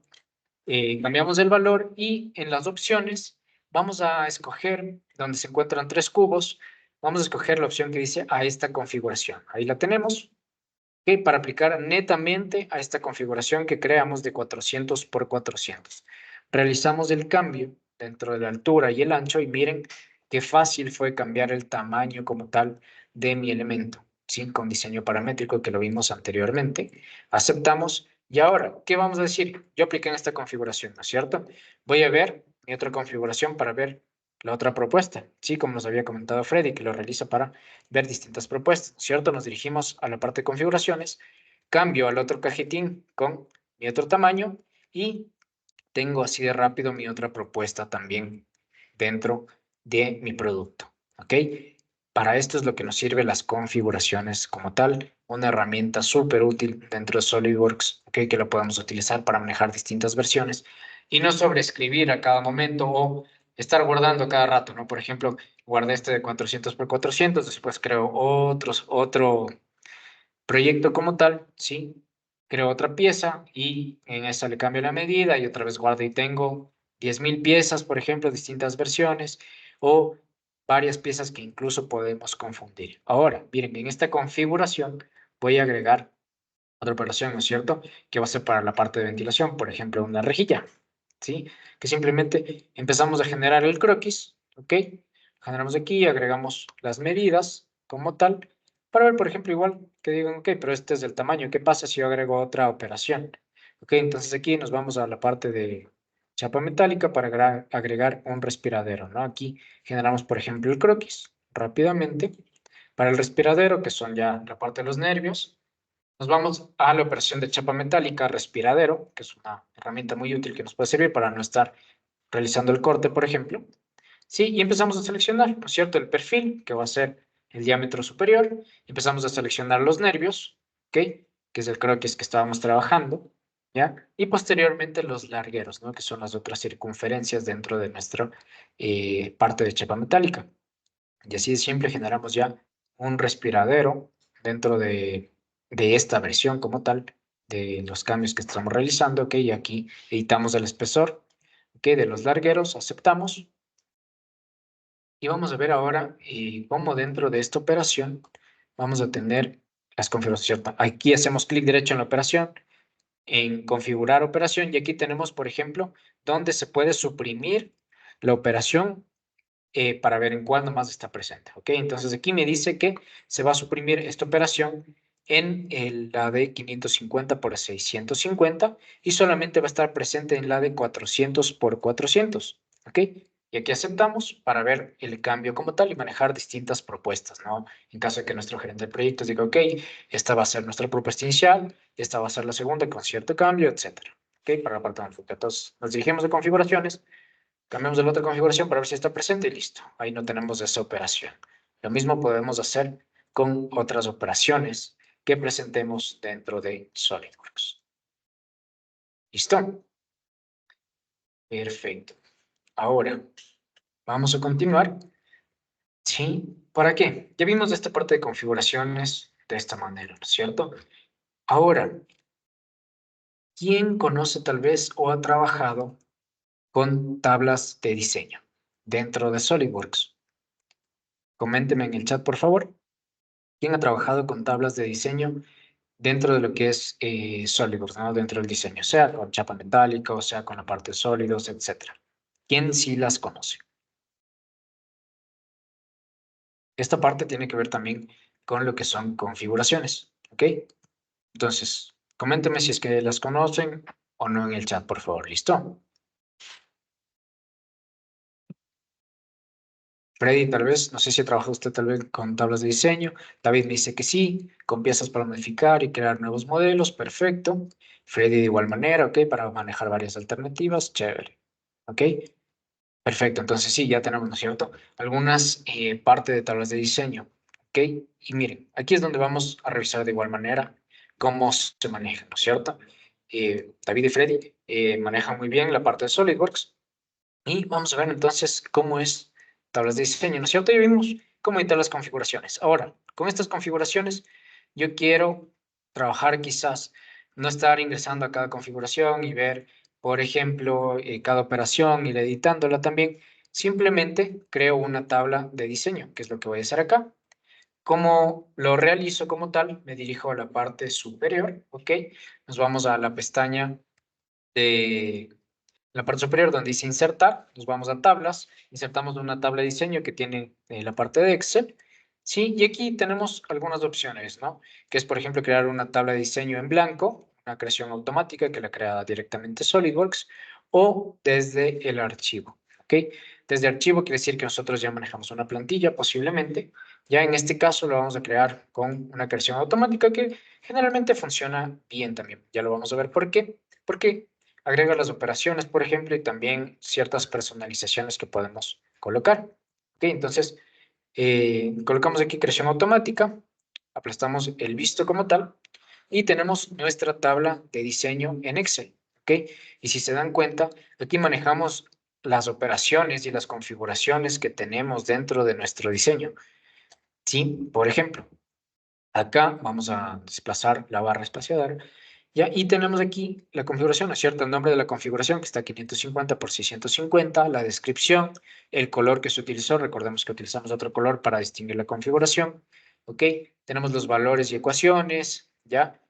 cambiamos el valor y en las opciones vamos a escoger donde se encuentran 3 cubos, vamos a escoger la opción que dice a esta configuración. Ahí la tenemos. ¿Ok? Para aplicar netamente a esta configuración que creamos de 400 por 400. Realizamos el cambio dentro de la altura y el ancho y miren qué fácil fue cambiar el tamaño como tal de mi elemento, ¿sí? Con diseño paramétrico que lo vimos anteriormente. Aceptamos y ahora, ¿qué vamos a decir? Yo apliqué en esta configuración, ¿no es cierto? Voy a ver mi otra configuración para ver la otra propuesta, ¿sí? Como nos había comentado Freddy, que lo realiza para ver distintas propuestas, ¿cierto? Nos dirigimos a la parte de configuraciones, cambio al otro cajetín con mi otro tamaño y tengo así de rápido mi otra propuesta también dentro de mi producto, ¿ok? Para esto es lo que nos sirve las configuraciones como tal, una herramienta súper útil dentro de SolidWorks, ¿ok? Que lo podemos utilizar para manejar distintas versiones y no sobreescribir a cada momento o estar guardando cada rato, ¿no? Por ejemplo, guardé este de 400 por 400, después creo otro proyecto como tal, ¿sí? Creo otra pieza y en esa le cambio la medida y otra vez guardo y tengo 10.000 piezas, por ejemplo, distintas versiones o varias piezas que incluso podemos confundir. Ahora, miren, en esta configuración voy a agregar otra operación, ¿no es cierto? Que va a ser para la parte de ventilación, por ejemplo, una rejilla, ¿sí? Que simplemente empezamos a generar el croquis, ¿ok? Generamos aquí, agregamos las medidas como tal, para ver, por ejemplo, igual que digan, ok, pero este es el tamaño, ¿qué pasa si yo agrego otra operación? Ok, entonces aquí nos vamos a la parte de chapa metálica para agregar un respiradero, ¿no? Aquí generamos, por ejemplo, el croquis rápidamente. Para el respiradero, que son ya la parte de los nervios, nos vamos a la operación de chapa metálica, respiradero, que es una herramienta muy útil que nos puede servir para no estar realizando el corte, por ejemplo. Sí, y empezamos a seleccionar, ¿no es cierto?, el perfil, que va a ser el diámetro superior. Empezamos a seleccionar los nervios, ¿ok? Que es el croquis que estábamos trabajando, ¿ya? Y posteriormente los largueros, ¿no? Que son las otras circunferencias dentro de nuestra parte de chapa metálica. Y así de simple generamos ya un respiradero dentro de esta versión como tal, de los cambios que estamos realizando, ¿ok? Y aquí editamos el espesor, ¿ok? De los largueros, aceptamos. Y vamos a ver ahora cómo dentro de esta operación vamos a tener las configuraciones. Aquí hacemos clic derecho en la operación, en configurar operación, y aquí tenemos, por ejemplo, donde se puede suprimir la operación para ver en cuál nomás está presente. ¿Ok? Entonces aquí me dice que se va a suprimir esta operación en la de 550 por 650 y solamente va a estar presente en la de 400 por 400. ¿Ok? Y aquí aceptamos para ver el cambio como tal y manejar distintas propuestas, ¿no? En caso de que nuestro gerente de proyectos diga, ok, esta va a ser nuestra propuesta inicial, esta va a ser la segunda con cierto cambio, etcétera. ¿Ok? Para la parte de enfoque. Entonces, nos dirigimos a configuraciones. Cambiamos de la otra configuración para ver si está presente y listo. Ahí no tenemos esa operación. Lo mismo podemos hacer con otras operaciones que presentemos dentro de SolidWorks. ¿Listo? Perfecto. Ahora, vamos a continuar. ¿Sí? ¿Para qué? Ya vimos esta parte de configuraciones de esta manera, ¿no es cierto? Ahora, ¿quién conoce tal vez o ha trabajado con tablas de diseño dentro de SolidWorks? Coménteme en el chat, por favor. ¿Quién ha trabajado con tablas de diseño dentro de lo que es SolidWorks, ¿no? Dentro del diseño, sea con chapa metálica, o sea con la parte de sólidos, etcétera? ¿Quién sí las conoce? Esta parte tiene que ver también con lo que son configuraciones, ¿ok? Entonces, coménteme si es que las conocen o no en el chat, por favor. ¿Listo? Freddy, tal vez, no sé si trabaja usted tal vez con tablas de diseño. David me dice que sí, con piezas para modificar y crear nuevos modelos, perfecto. Freddy de igual manera, ok, para manejar varias alternativas, chévere. Ok, perfecto, entonces sí, ya tenemos, ¿no es cierto? Algunas partes de tablas de diseño, ok. Y miren, aquí es donde vamos a revisar de igual manera cómo se maneja, ¿no es cierto? David y Freddy manejan muy bien la parte de SolidWorks. Y vamos a ver entonces cómo es tablas de diseño, ¿no es cierto? Ya vimos cómo editar las configuraciones. Ahora, con estas configuraciones, yo quiero trabajar quizás, no estar ingresando a cada configuración y ver, por ejemplo, cada operación, ir editándola también. Simplemente creo una tabla de diseño, que es lo que voy a hacer acá. ¿Cómo lo realizo como tal? Me dirijo a la parte superior, ¿ok? Nos vamos a la pestaña de en la parte superior donde dice insertar, nos vamos a tablas, insertamos una tabla de diseño que tiene la parte de Excel, ¿sí? Y aquí tenemos algunas opciones, ¿no? Que es, por ejemplo, crear una tabla de diseño en blanco, una creación automática que la crea directamente SolidWorks, o desde el archivo, ¿ok? Desde archivo quiere decir que nosotros ya manejamos una plantilla, posiblemente. Ya en este caso lo vamos a crear con una creación automática que generalmente funciona bien también. Ya lo vamos a ver por qué. Porque agrega las operaciones, por ejemplo, y también ciertas personalizaciones que podemos colocar. ¿Ok? Entonces, colocamos aquí creación automática, aplastamos el visto como tal y tenemos nuestra tabla de diseño en Excel. ¿Ok? Y si se dan cuenta, aquí manejamos las operaciones y las configuraciones que tenemos dentro de nuestro diseño. ¿Sí? Por ejemplo, acá vamos a desplazar la barra espaciadora. Ya, y tenemos aquí la configuración, ¿no es cierto? El nombre de la configuración que está 550 por 650, la descripción, el color que se utilizó, recordemos que utilizamos otro color para distinguir la configuración, ¿ok? Tenemos los valores y ecuaciones, ¿ya?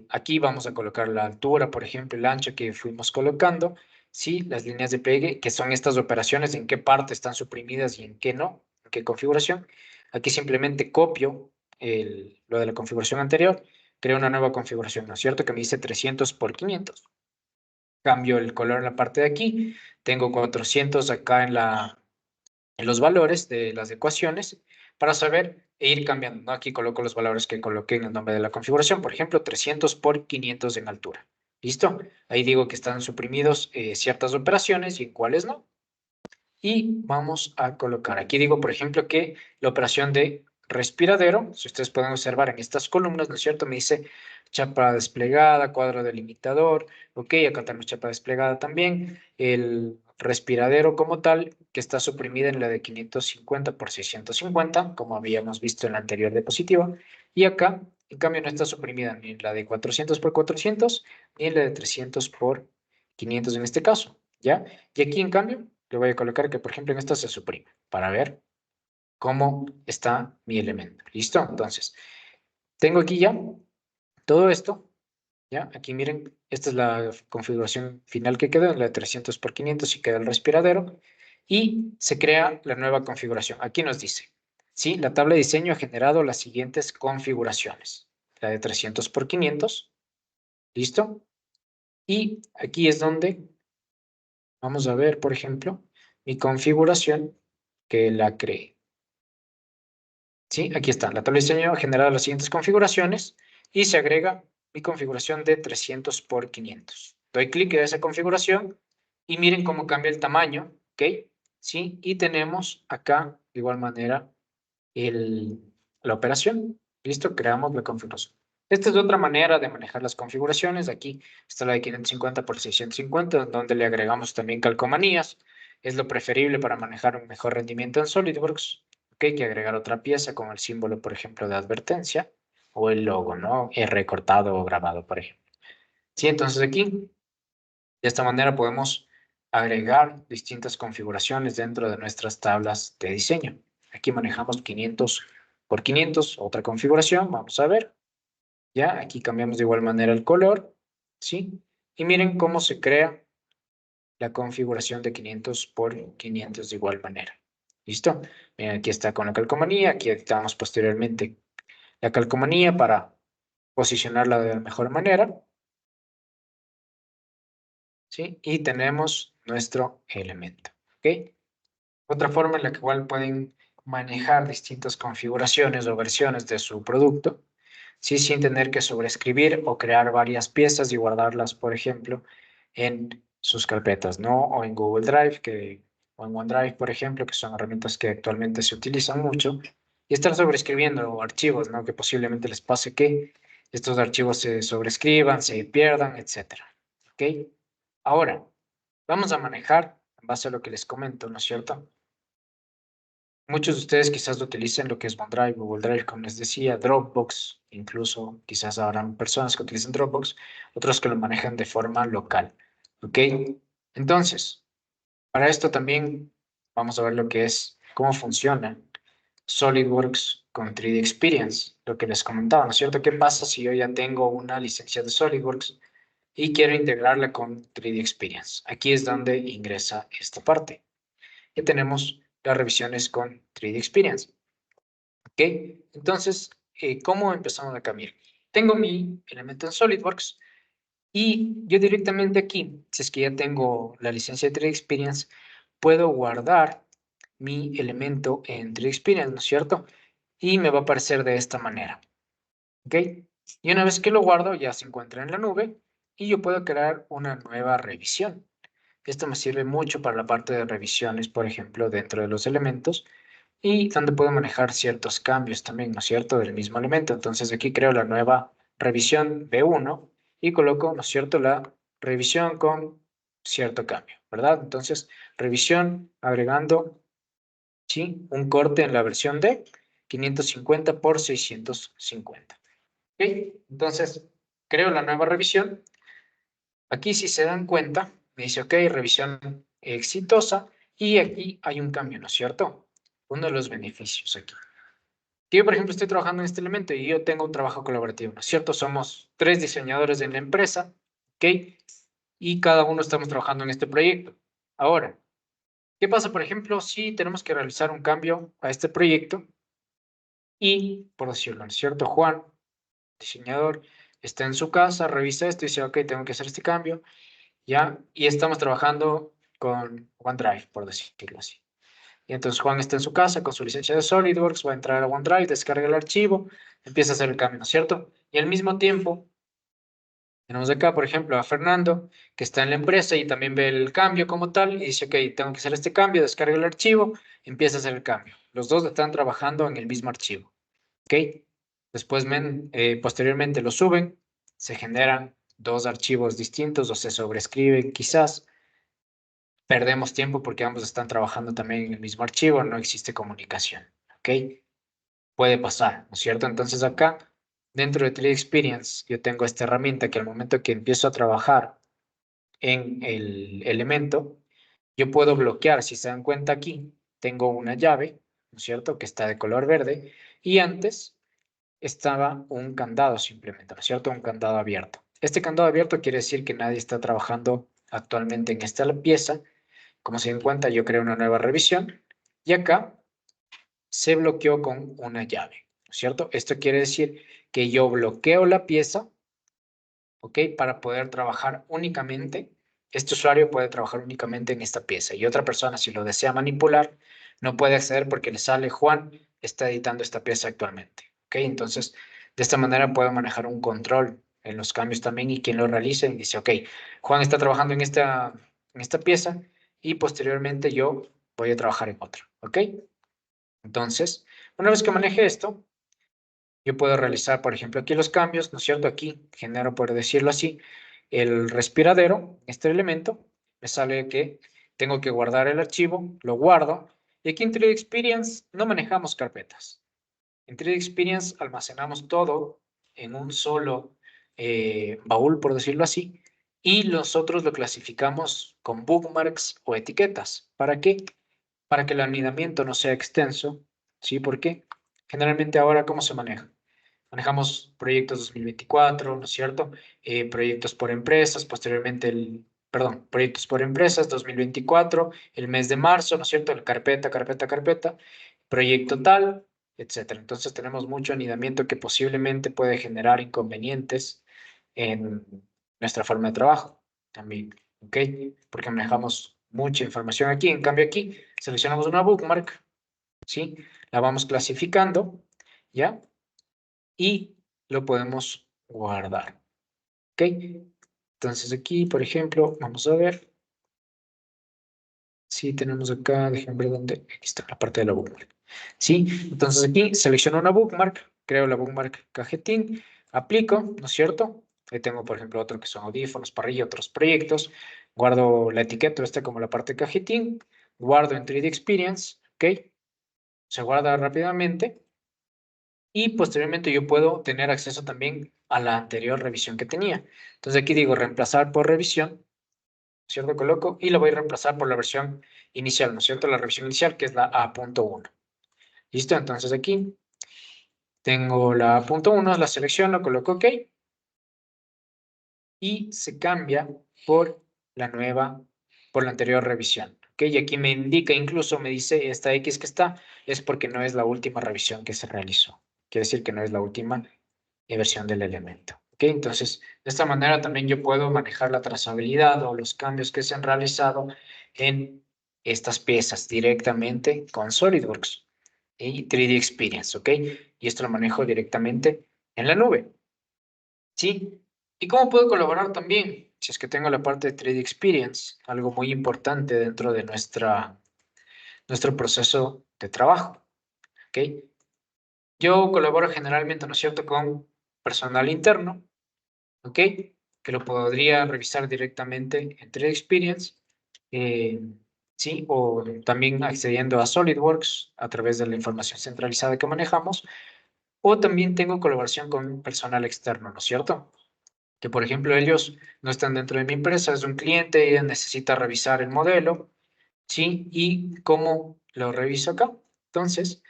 Aquí vamos a colocar la altura, por ejemplo, el ancho que fuimos colocando, ¿sí? Las líneas de pliegue, que son estas operaciones, en qué parte están suprimidas y en qué no, en qué configuración. Aquí simplemente copio lo de la configuración anterior, creo una nueva configuración, ¿no es cierto? Que me dice 300 por 500. Cambio el color en la parte de aquí. Tengo 400 acá en los valores de las ecuaciones para saber e ir cambiando, ¿no? Aquí coloco los valores que coloqué en el nombre de la configuración. Por ejemplo, 300 por 500 en altura. ¿Listo? Ahí digo que están suprimidos ciertas operaciones y en cuáles no. Y vamos a colocar, aquí digo, por ejemplo, que la operación de respiradero, si ustedes pueden observar en estas columnas, ¿no es cierto? Me dice chapa desplegada, cuadro delimitador, ok, acá tenemos chapa desplegada también, el respiradero como tal, que está suprimida en la de 550 por 650, como habíamos visto en la anterior diapositiva, y acá, en cambio, no está suprimida ni en la de 400 por 400, ni en la de 300 por 500 en este caso, ¿ya? Y aquí, en cambio, le voy a colocar que, por ejemplo, en esta se suprime para ver cómo está mi elemento. ¿Listo? Entonces, tengo aquí ya todo esto. ¿Ya? Aquí miren, esta es la configuración final que quedó, en la de 300 por 500 y queda el respiradero. Y se crea la nueva configuración. Aquí nos dice, ¿sí? La tabla de diseño ha generado las siguientes configuraciones. La de 300 por 500. ¿Listo? Y aquí es donde vamos a ver, por ejemplo, mi configuración que la creé. ¿Sí? Aquí está. La tabla de diseño genera las siguientes configuraciones y se agrega mi configuración de 300 por 500. Doy clic en esa configuración y miren cómo cambia el tamaño, ¿ok? ¿Sí? Y tenemos acá, de igual manera, la operación. ¿Listo? Creamos la configuración. Esta es otra manera de manejar las configuraciones. Aquí está la de 550 por 650, donde le agregamos también calcomanías. Es lo preferible para manejar un mejor rendimiento en SolidWorks. Ok, hay que agregar otra pieza con el símbolo, por ejemplo, de advertencia o el logo, ¿no? Recortado o grabado, por ejemplo. Sí, entonces aquí, de esta manera podemos agregar distintas configuraciones dentro de nuestras tablas de diseño. Aquí manejamos 500 por 500, otra configuración, vamos a ver. Ya, aquí cambiamos de igual manera el color, ¿sí? Y miren cómo se crea la configuración de 500 por 500 de igual manera. ¿Listo? Miren, aquí está con la calcomanía, aquí editamos posteriormente la calcomanía para posicionarla de la mejor manera, ¿sí? Y tenemos nuestro elemento, ¿ok? Otra forma en la que igual pueden manejar distintas configuraciones o versiones de su producto, sí, sin tener que sobreescribir o crear varias piezas y guardarlas, por ejemplo, en sus carpetas, ¿no? O en Google Drive, o en OneDrive, por ejemplo, que son herramientas que actualmente se utilizan mucho, y estar sobreescribiendo archivos, ¿no? Que posiblemente les pase que estos archivos se sobreescriban, se pierdan, etcétera. ¿Ok? Ahora, vamos a manejar, en base a lo que les comento, ¿no es cierto? Muchos de ustedes quizás lo utilicen lo que es OneDrive, Google Drive, como les decía, Dropbox, incluso quizás habrán personas que utilicen Dropbox, otros que lo manejan de forma local. ¿Ok? Entonces, para esto también vamos a ver lo que es, cómo funciona SolidWorks con 3D Experience, lo que les comentaba, ¿no es cierto? ¿Qué pasa si yo ya tengo una licencia de SolidWorks y quiero integrarla con 3D Experience? Aquí es donde ingresa esta parte. Ya tenemos las revisiones con 3D Experience. ¿Ok? Entonces, ¿cómo empezamos a cambiar? Tengo mi elemento en SolidWorks y yo directamente aquí, si es que ya tengo la licencia de 3D Experience, puedo guardar mi elemento en 3D Experience, ¿no es cierto? Y me va a aparecer de esta manera. ¿Ok? Y una vez que lo guardo, ya se encuentra en la nube y yo puedo crear una nueva revisión. Esto me sirve mucho para la parte de revisiones, por ejemplo, dentro de los elementos y donde puedo manejar ciertos cambios también, ¿no es cierto?, del mismo elemento. Entonces aquí creo la nueva revisión B1 y coloco, ¿no es cierto?, la revisión con cierto cambio, ¿verdad? Entonces, revisión agregando, sí, un corte en la versión de 550 por 650. ¿Ok? Entonces, creo la nueva revisión. Aquí, si se dan cuenta, me dice, ok, revisión exitosa, y aquí hay un cambio, ¿no es cierto? Uno de los beneficios aquí. Que yo, por ejemplo, estoy trabajando en este elemento y yo tengo un trabajo colaborativo, ¿no es cierto? Somos 3 diseñadores en la empresa, ¿ok? Y cada uno estamos trabajando en este proyecto. Ahora, ¿qué pasa, por ejemplo, si tenemos que realizar un cambio a este proyecto y, por decirlo, ¿no es cierto? Juan, diseñador, está en su casa, revisa esto y dice, ok, tengo que hacer este cambio, ¿ya? Y estamos trabajando con OneDrive, por decirlo así. Y entonces Juan está en su casa con su licencia de SolidWorks, va a entrar a OneDrive, descarga el archivo, empieza a hacer el cambio, ¿no es cierto? Y al mismo tiempo, tenemos acá, por ejemplo, a Fernando, que está en la empresa y también ve el cambio como tal, y dice, ok, tengo que hacer este cambio, descarga el archivo, empieza a hacer el cambio. Los dos están trabajando en el mismo archivo, ¿ok? Después, posteriormente lo suben, se generan dos archivos distintos o se sobrescriben quizás. Perdemos tiempo porque ambos están trabajando también en el mismo archivo, no existe comunicación, ¿ok? Puede pasar, ¿no es cierto? Entonces acá, dentro de 3D Experience, yo tengo esta herramienta que al momento que empiezo a trabajar en el elemento, yo puedo bloquear, si se dan cuenta aquí, tengo una llave, ¿no es cierto?, que está de color verde, y antes estaba un candado simplemente, ¿no es cierto?, un candado abierto. Este candado abierto quiere decir que nadie está trabajando actualmente en esta pieza. Como se dan cuenta, yo creo una nueva revisión y acá se bloqueó con una llave, ¿no es cierto? Esto quiere decir que yo bloqueo la pieza, ¿ok? Para poder trabajar únicamente, este usuario puede trabajar únicamente en esta pieza y otra persona, si lo desea manipular, no puede acceder porque le sale Juan está editando esta pieza actualmente, ¿ok? Entonces, de esta manera puedo manejar un control en los cambios también y quien lo realice y dice, ok, Juan está trabajando en esta pieza y posteriormente yo voy a trabajar en otra, ¿ok? Entonces, una vez que maneje esto, yo puedo realizar, por ejemplo, aquí los cambios, ¿no es cierto? Aquí genero, por decirlo así, el respiradero, este elemento, me sale que tengo que guardar el archivo, lo guardo, y aquí en 3D Experience no manejamos carpetas. En 3D Experience almacenamos todo en un solo baúl, por decirlo así, y nosotros lo clasificamos con bookmarks o etiquetas. ¿Para qué? Para que el anidamiento no sea extenso, ¿sí? ¿Por qué? Generalmente ahora, ¿cómo se maneja? Manejamos proyectos 2024, ¿no es cierto? Proyectos por empresas, posteriormente proyectos por empresas 2024, el mes de marzo, ¿no es cierto? El carpeta, carpeta, carpeta, proyecto tal, etcétera. Entonces tenemos mucho anidamiento que posiblemente puede generar inconvenientes en nuestra forma de trabajo también, ¿ok? Porque manejamos mucha información aquí. En cambio aquí seleccionamos una bookmark, ¿sí? La vamos clasificando, ¿ya? Y lo podemos guardar, ¿ok? Entonces aquí, por ejemplo, vamos a ver si tenemos acá, déjenme ver dónde, aquí está la parte de la bookmark, ¿sí? Entonces aquí selecciono una bookmark, creo la bookmark cajetín, aplico, ¿no es cierto? Ahí tengo, por ejemplo, otro que son audífonos, parrilla, otros proyectos, guardo la etiqueta, esta como la parte cajetín, guardo en 3D Experience, ¿ok? Se guarda rápidamente y posteriormente yo puedo tener acceso también a la anterior revisión que tenía. Entonces aquí digo reemplazar por revisión, ¿cierto? Coloco y lo voy a reemplazar por la versión inicial, ¿no es cierto? La revisión inicial que es la A.1. ¿Listo? Entonces aquí tengo la A.1, la selecciono, coloco OK y se cambia por la nueva, por la anterior revisión. ¿Ok? Y aquí me indica, incluso me dice esta X que está, es porque no es la última revisión que se realizó. Quiere decir que no es la última versión del elemento. ¿Ok? Entonces, de esta manera también yo puedo manejar la trazabilidad o los cambios que se han realizado en estas piezas directamente con SolidWorks y 3D Experience. ¿Ok? Y esto lo manejo directamente en la nube. ¿Sí? ¿Y cómo puedo colaborar también? Si es que tengo la parte de 3D Experience, algo muy importante dentro de nuestro proceso de trabajo. ¿Ok? Yo colaboro generalmente, ¿no es cierto?, con personal interno, ¿ok? Que lo podría revisar directamente en 3D Experience, eh, ¿sí? O también accediendo a SolidWorks a través de la información centralizada que manejamos, o también tengo colaboración con personal externo, ¿no es cierto? Que, por ejemplo, ellos no están dentro de mi empresa, es un cliente, ella necesita revisar el modelo, ¿sí? ¿Y cómo lo reviso acá? Entonces,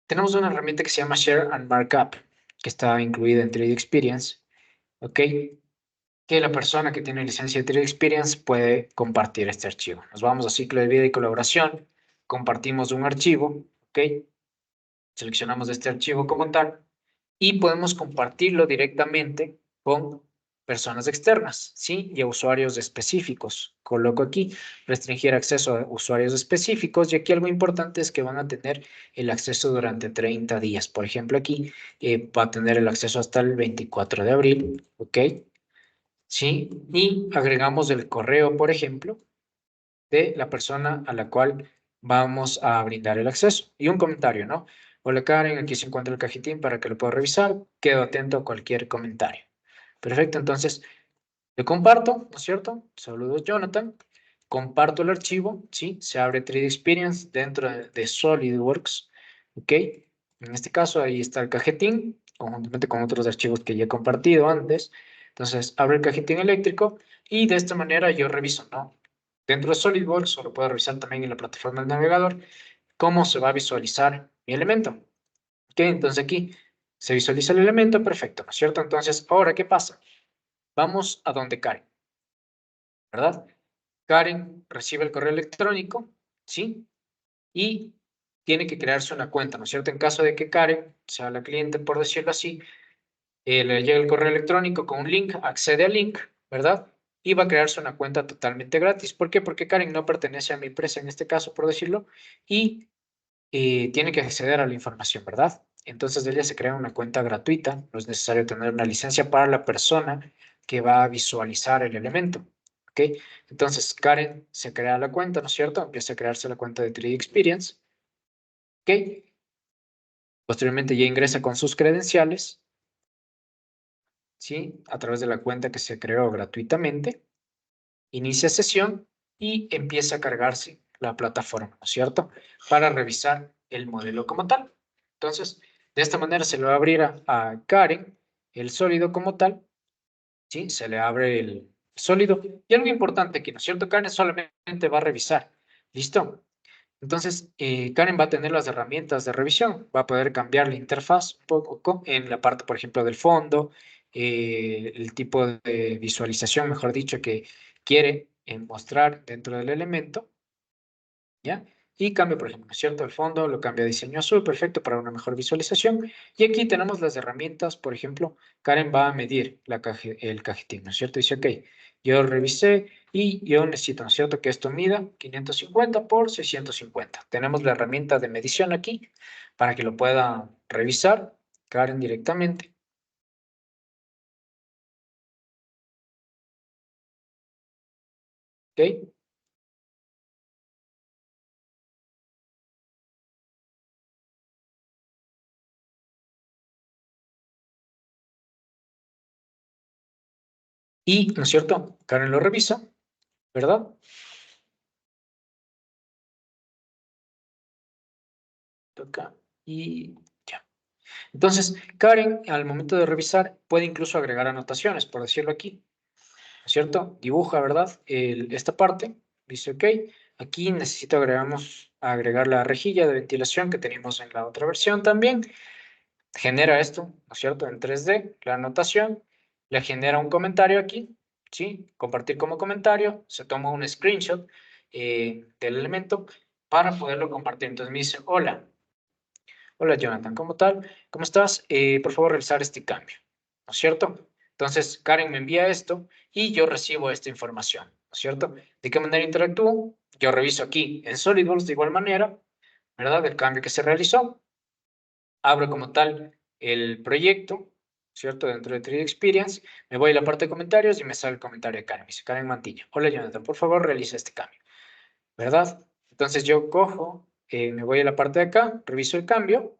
tenemos una herramienta que se llama Share and Markup, que está incluida en 3D Experience, ¿ok? Que la persona que tiene licencia de 3D Experience puede compartir este archivo. Nos vamos a ciclo de vida y colaboración, compartimos un archivo, ¿ok? Seleccionamos este archivo como tal y podemos compartirlo directamente con personas externas, ¿sí? Y a usuarios específicos. Coloco aquí, restringir acceso a usuarios específicos, y aquí algo importante es que van a tener el acceso durante 30 días. Por ejemplo, aquí va a tener el acceso hasta el 24 de abril, ¿ok? ¿Sí? Y agregamos el correo, por ejemplo, de la persona a la cual vamos a brindar el acceso. Y un comentario, ¿no? Hola Karen, aquí se encuentra el cajetín para que lo pueda revisar. Quedo atento a cualquier comentario. Perfecto, entonces le comparto, ¿no es cierto? Saludos Jonathan. Comparto el archivo, ¿sí? Se abre 3D Experience dentro de SolidWorks, ¿ok? En este caso ahí está el cajetín, conjuntamente con otros archivos que ya he compartido antes. Entonces, abro el cajetín eléctrico y de esta manera yo reviso, ¿no? Dentro de SolidWorks, o lo puedo revisar también en la plataforma del navegador, cómo se va a visualizar mi elemento. ¿Ok? Entonces aquí se visualiza el elemento, perfecto, ¿no es cierto? Entonces, ahora, ¿qué pasa? Vamos a donde Karen, ¿verdad? Karen recibe el correo electrónico, ¿sí? Y tiene que crearse una cuenta, ¿no es cierto? En caso de que Karen sea la cliente, por decirlo así, le llega el correo electrónico con un link, accede al link, ¿verdad? Y va a crearse una cuenta totalmente gratis. ¿Por qué? Porque Karen no pertenece a mi empresa en este caso, por decirlo, y tiene que acceder a la información, ¿verdad? Entonces, de ella se crea una cuenta gratuita, no es necesario tener una licencia para la persona que va a visualizar el elemento, ¿ok? Entonces, Karen se crea la cuenta, ¿no es cierto? Empieza a crearse la cuenta de 3D Experience, ¿ok? Posteriormente ya ingresa con sus credenciales, ¿sí? A través de la cuenta que se creó gratuitamente, inicia sesión y empieza a cargarse la plataforma, ¿no es cierto? Para revisar el modelo como tal. Entonces, de esta manera se le va a abrir a Karen el sólido como tal, ¿sí? Se le abre el sólido. Y algo importante aquí, ¿no es cierto? Karen solamente va a revisar. ¿Listo? Entonces, Karen va a tener las herramientas de revisión, va a poder cambiar la interfaz un poco en la parte, por ejemplo, del fondo, el tipo de visualización, mejor dicho, que quiere mostrar dentro del elemento, ¿ya? Y cambia, por ejemplo, ¿no es cierto? El fondo lo cambia a diseño azul, perfecto, para una mejor visualización. Y aquí tenemos las herramientas, por ejemplo, Karen va a medir el cajetín, ¿no es cierto? Dice, ok, yo revisé, Y yo necesito, ¿no es cierto?, que esto mida 550 por 650. Tenemos la herramienta de medición aquí para que lo pueda revisar Karen directamente. ¿Ok? Y, ¿no es cierto?, Karen lo revisa, ¿verdad? Acá y ya. Entonces, Karen, al momento de revisar, puede incluso agregar anotaciones, por decirlo aquí, ¿no es cierto? Dibuja, ¿verdad? Esta parte, dice, ok, aquí necesito agregar la rejilla de ventilación que teníamos en la otra versión también. Genera esto, ¿no es cierto? En 3D, la anotación, le genera un comentario aquí, ¿sí? Compartir como comentario, se toma un screenshot del elemento para poderlo compartir. Entonces me dice, hola. Hola Jonathan, ¿cómo tal? ¿Cómo estás? Por favor, realizar este cambio, ¿no es cierto? Entonces, Karen me envía esto y yo recibo esta información, ¿no es cierto? ¿De qué manera interactúo? Yo reviso aquí en SolidWorks de igual manera, ¿verdad? El cambio que se realizó. Abro como tal el proyecto, ¿cierto? Dentro de 3D Experience, me voy a la parte de comentarios y me sale el comentario de Karen. Me dice Karen Mantilla. Hola Jonathan, por favor, realiza este cambio, ¿verdad? Entonces yo cojo, me voy a la parte de acá, reviso el cambio.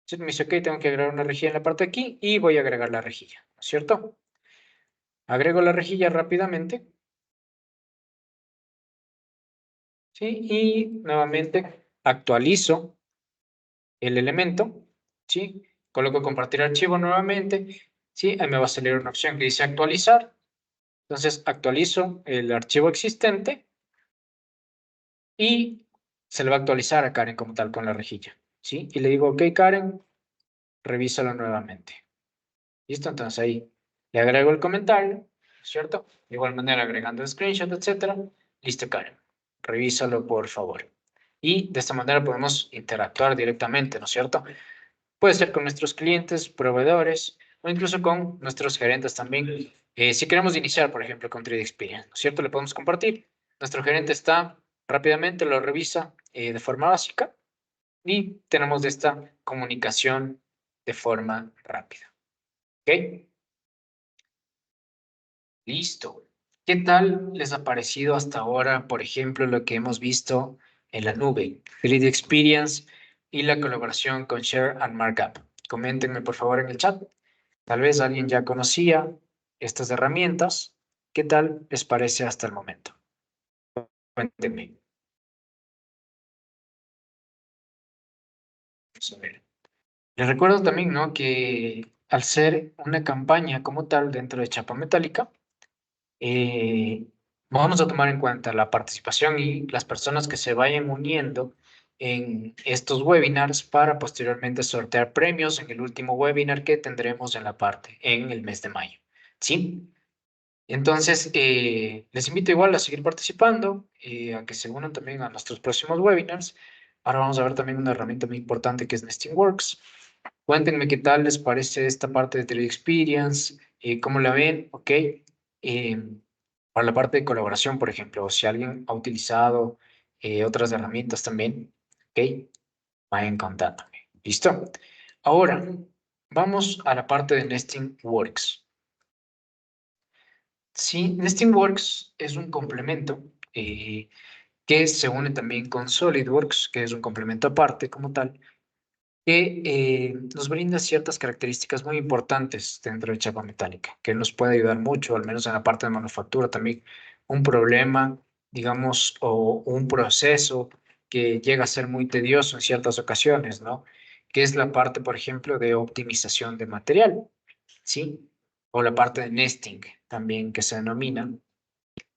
Entonces me dice, ok, tengo que agregar una rejilla en la parte de aquí y voy a agregar la rejilla, ¿no es cierto? Agrego la rejilla rápidamente, ¿sí? Y nuevamente actualizo el elemento, ¿sí? Coloco compartir archivo nuevamente, ¿sí? Ahí me va a salir una opción que dice actualizar. Entonces actualizo el archivo existente y se le va a actualizar a Karen como tal con la rejilla, ¿sí? Y le digo, ok, Karen, revísalo nuevamente. ¿Listo? Entonces ahí le agrego el comentario, ¿cierto? De igual manera agregando el screenshot, etcétera. Listo, Karen. Revísalo, por favor. Y de esta manera podemos interactuar directamente, ¿no es cierto? Puede ser con nuestros clientes, proveedores o incluso con nuestros gerentes también. Si queremos iniciar, por ejemplo, con 3D Experience, ¿no es cierto? Le podemos compartir. Nuestro gerente está rápidamente, lo revisa de forma básica y tenemos esta comunicación de forma rápida. ¿Ok? Listo. ¿Qué tal les ha parecido hasta ahora, por ejemplo, lo que hemos visto en la nube, 3D Experience y la colaboración con Share and Markup? Coméntenme, por favor, en el chat. Tal vez alguien ya conocía estas herramientas. ¿Qué tal les parece hasta el momento? Cuéntenme. Vamos a ver. Les recuerdo también, ¿no?, que al ser una campaña como tal dentro de Chapa Metálica, eh, vamos a tomar en cuenta la participación y las personas que se vayan uniendo en estos webinars para posteriormente sortear premios en el último webinar que tendremos en el mes de mayo. ¿Sí? Entonces, les invito igual a seguir participando, a que se unan también a nuestros próximos webinars. Ahora vamos a ver también una herramienta muy importante que es Nesting Works. Cuéntenme qué tal les parece esta parte de 3D Experience, cómo la ven, ¿ok? Para la parte de colaboración, por ejemplo, si alguien ha utilizado otras herramientas también, ¿ok? Vayan contándome. ¿Listo? Ahora, vamos a la parte de Nesting Works. Sí, Nesting Works es un complemento que se une también con SolidWorks, que es un complemento aparte como tal, que nos brinda ciertas características muy importantes dentro de chapa metálica, que nos puede ayudar mucho, al menos en la parte de manufactura también. Un problema, digamos, o un proceso que llega a ser muy tedioso en ciertas ocasiones, ¿no? Que es la parte, por ejemplo, de optimización de material, ¿sí? O la parte de nesting también que se denomina,